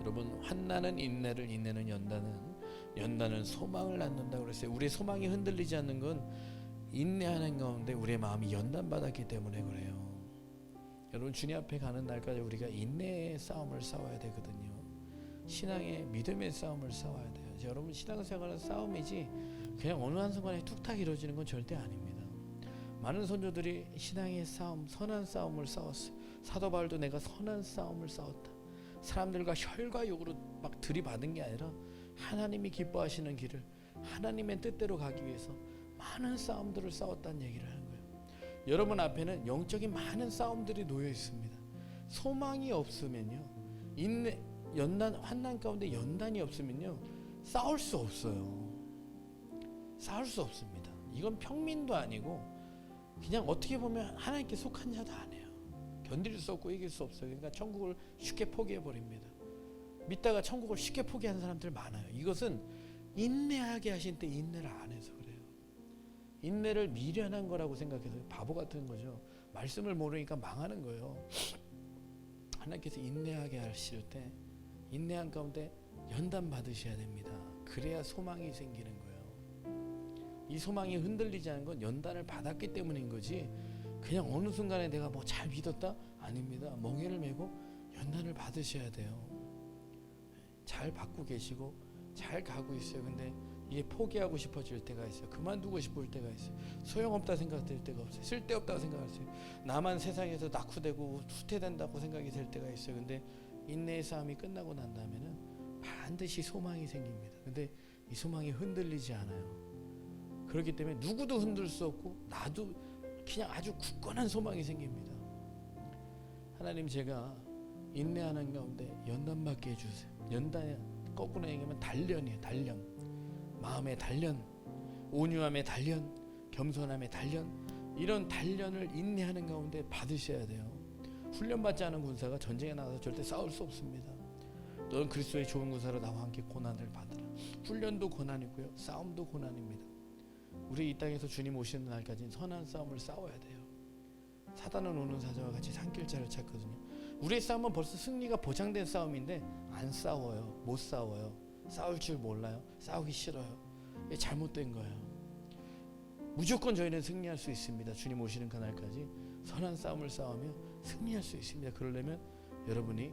S1: 여러분 환난은 인내를 인내는 연단은 소망을 낳는다고 그랬어요. 우리의 소망이 흔들리지 않는 건 인내하는 가운데 우리의 마음이 연단받았기 때문에 그래요. 여러분 주님 앞에 가는 날까지 우리가 인내의 싸움을 싸워야 되거든요. 신앙의 믿음의 싸움을 싸워야 돼요. 여러분 신앙생활은 싸움이지 그냥 어느 한순간에 툭탁 이루어지는 건 절대 아닙니다. 많은 선조들이 신앙의 싸움, 선한 싸움을 싸웠어요. 사도 바울도 내가 선한 싸움을 싸웠다. 사람들과 혈과 욕으로 막 들이받은 게 아니라 하나님이 기뻐하시는 길을 하나님의 뜻대로 가기 위해서 많은 싸움들을 싸웠다는 얘기를 하는 거예요. 여러분 앞에는 영적인 많은 싸움들이 놓여 있습니다. 소망이 없으면요, 환난 가운데 연단이 없으면요, 싸울 수 없어요. 싸울 수 없습니다. 이건 평민도 아니고 그냥 어떻게 보면 하나님께 속한 자도 아니에요. 견딜 수 없고 이길 수 없어요. 그러니까 천국을 쉽게 포기해 버립니다. 믿다가 천국을 쉽게 포기하는 사람들 많아요. 이것은 인내하게 하신 때 인내를 안 해서 그래요. 인내를 미련한 거라고 생각해서 바보 같은 거죠. 말씀을 모르니까 망하는 거예요. 하나님께서 인내하게 하실 때 인내한 가운데 연단 받으셔야 됩니다. 그래야 소망이 생기는 거예요. 이 소망이 흔들리지 않은 건 연단을 받았기 때문인 거지 그냥 어느 순간에 내가 뭐 잘 믿었다? 아닙니다. 멍에를 메고 연단을 받으셔야 돼요. 잘 받고 계시고 잘 가고 있어요. 근데 이게 포기하고 싶어질 때가 있어요. 그만두고 싶을 때가 있어요. 소용없다 생각될 때가 없어요. 쓸데없다고 생각하세요. 나만 세상에서 낙후되고 후퇴된다고 생각이 될 때가 있어요. 근데 인내의 싸움이 끝나고 난 다음에는 반드시 소망이 생깁니다. 근데 이 소망이 흔들리지 않아요. 그렇기 때문에 누구도 흔들 수 없고 나도 그냥 아주 굳건한 소망이 생깁니다. 하나님 제가 인내하는 가운데 연단받게 해주세요. 연단 거꾸로 얘기하면 단련이에요. 단련. 마음의 단련, 온유함의 단련, 겸손함의 단련, 이런 단련을 인내하는 가운데 받으셔야 돼요. 훈련받지 않은 군사가 전쟁에 나가서 절대 싸울 수 없습니다. 너는 그리스도의 좋은 군사로 나와 함께 고난을 받으라. 훈련도 고난이고요, 싸움도 고난입니다. 우리 이 땅에서 주님 오시는 날까지는 선한 싸움을 싸워야 돼요. 사단은 오는 사자와 같이 산길자를 찾거든요. 우리의 싸움은 벌써 승리가 보장된 싸움인데 안 싸워요. 못 싸워요. 싸울 줄 몰라요. 싸우기 싫어요. 이게 잘못된 거예요. 무조건 저희는 승리할 수 있습니다. 주님 오시는 그날까지 선한 싸움을 싸우며 승리할 수 있습니다. 그러려면 여러분이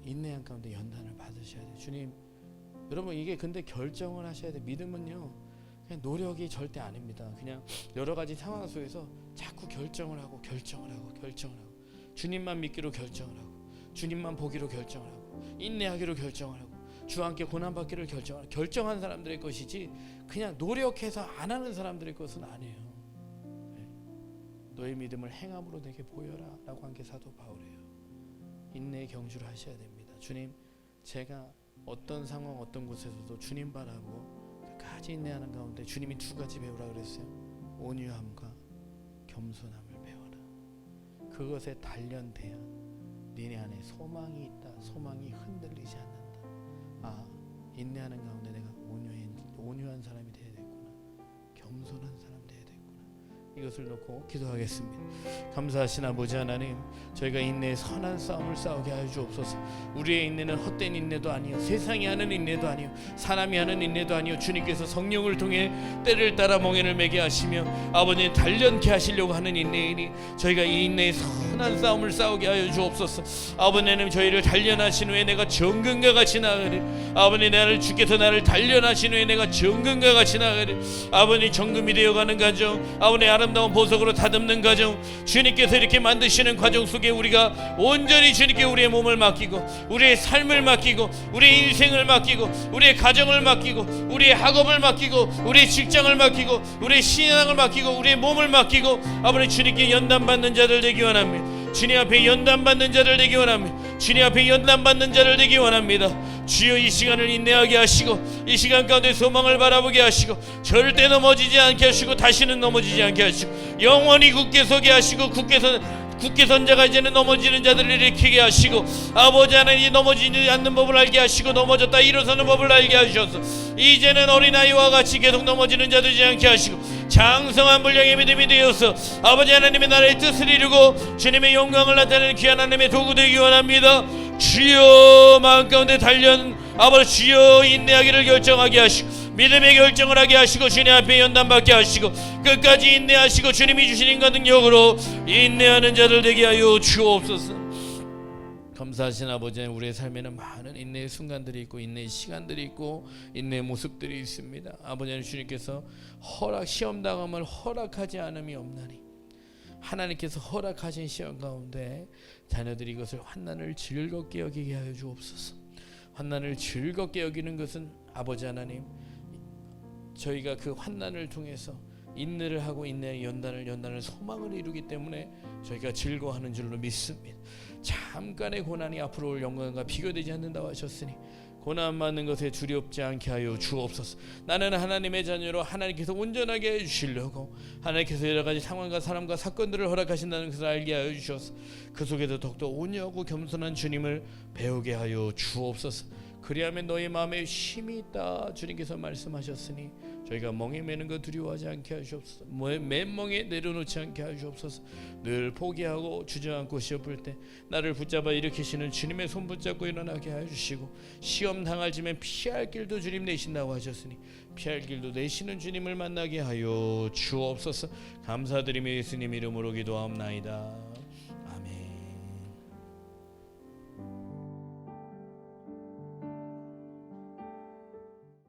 S1: 인내한 가운데 연단을 받으셔야 돼요. 주님, 여러분 이게 근데 결정을 하셔야 돼요. 믿음은요 그냥 노력이 절대 아닙니다. 그냥 여러 가지 상황 속에서 자꾸 결정을 하고 주님만 믿기로 결정을 하고 주님만 보기로 결정을 하고 인내하기로 결정을 하고 주와 함께 고난받기를 결정한 사람들의 것이지 그냥 노력해서 안 하는 사람들의 것은 아니에요. 너의 믿음을 행함으로 내게 보여라 라고 한 게 사도 바울이에요. 인내의 경주를 하셔야 됩니다. 주님, 제가 어떤 상황 어떤 곳에서도 주님 바라고 끝까지 인내하는 가운데 주님이 두 가지 배우라 그랬어요. 온유함과 겸손함을 배워라. 그것에 단련돼야 니네 안에 소망이 있다. 소망이 흔들리지 않는다. 인내하는 가운데 내가 온유한 사람이 되어야 되겠구나. 겸손한 사람 되어야 되겠구나. 이것을 놓고 기도하겠습니다. 감사하신 아버지 하나님, 저희가 인내의 선한 싸움을 싸우게 하여 주옵소서. 우리의 인내는 헛된 인내도 아니요, 세상이 하는 인내도 아니요, 사람이 하는 인내도 아니요, 주님께서 성령을 통해 때를 따라 멍에를 매게 하시며 아버님 단련케 하시려고 하는 인내이니 저희가 이 인내의 선한 싸움을 싸우게 하여 주옵소서. 아버님, 저희를 단련하신 후에 내가 정금과 같이 나아가리. 아버님, 주께서 나를 단련하신 후에 내가 정금과 같이 나아가리. 아버님, 정금이 되어가는 과정, 아버님 아름다운 보석으로 다듬는 과정, 주님께서 이렇게 만드시는 과정 속에 우리가 온전히 주님께 우리의 몸을 맡기고 우리의 삶을 맡기고 우리의 인생을 맡기고 우리의 가정을 맡기고 우리의 학업을 맡기고 우리의 직장을 맡기고 우리의 신앙을 맡기고 우리의 몸을 맡기고 아버님 주님께 연단받는 자들 되기 원합니다. 주님 앞에 연단받는 자를 되기 원합니다. 주님 앞에 연단받는 자를 되기 원합니다. 주여, 이 시간을 인내하게 하시고 이 시간 가운데 소망을 바라보게 하시고 절대 넘어지지 않게 하시고 다시는 넘어지지 않게 하시고 영원히 굳게 서게 하시고 굳게 선 자가 이제는 넘어지는 자들을 일으키게 하시고 아버지 하나님, 넘어지지 않는 법을 알게 하시고 넘어졌다 일어서는 법을 알게 하셔서 이제는 어린아이와 같이 계속 넘어지는 자 되지 않게 하시고 장성한 분량의 믿음이 되어서 아버지 하나님의 나라의 뜻을 이루고 주님의 영광을 나타내는 귀한 하나님의 도구 되기 원합니다. 주여, 마음 가운데 단련 아버지 주여 인내하기를 결정하게 하시고 믿음의 결정을 하게 하시고 주님 앞에 연단받게 하시고 끝까지 인내하시고 주님이 주신 인간 능력으로 인내하는 자들 되게 하여 주옵소서. 감사하신 아버지, 우리의 삶에는 많은 인내의 순간들이 있고 인내의 시간들이 있고 인내의 모습들이 있습니다. 아버지, 주님께서 시험당함을 허락하지 않음이 없나니 하나님께서 허락하신 시험 가운데 자녀들이 이것을 환난을 즐겁게 여기게 하여 주옵소서. 환난을 즐겁게 여기는 것은 아버지 하나님, 저희가 그 환난을 통해서 인내를 하고 인내의 연단을 소망을 이루기 때문에 저희가 즐거워하는 줄로 믿습니다. 잠깐의 고난이 앞으로 올 영광과 비교되지 않는다고 하셨으니 고난 받는 것에 두렵지 않게 하여 주옵소서. 나는 하나님의 자녀로 하나님께서 온전하게 해주시려고 하나님께서 여러 가지 상황과 사람과 사건들을 허락하신다는 것을 알게 하여 주셔서 그 속에서 더욱더 온유하고 겸손한 주님을 배우게 하여 주옵소서. 그리하면 너희 마음에 쉼이 있다 주님께서 말씀하셨으니 저희가 멍에 매는 것 두려워하지 않게 하시옵소서. 맨멍에 내려놓지 않게 하시옵소서. 늘 포기하고 주저앉고 시험볼 때 나를 붙잡아 일으키시는 주님의 손 붙잡고 일어나게 해주시고 시험 당할 즈면 피할 길도 주님 내신다고 하셨으니 피할 길도 내시는 주님을 만나게 하여 주옵소서. 감사드리며 예수님 이름으로 기도하옵나이다.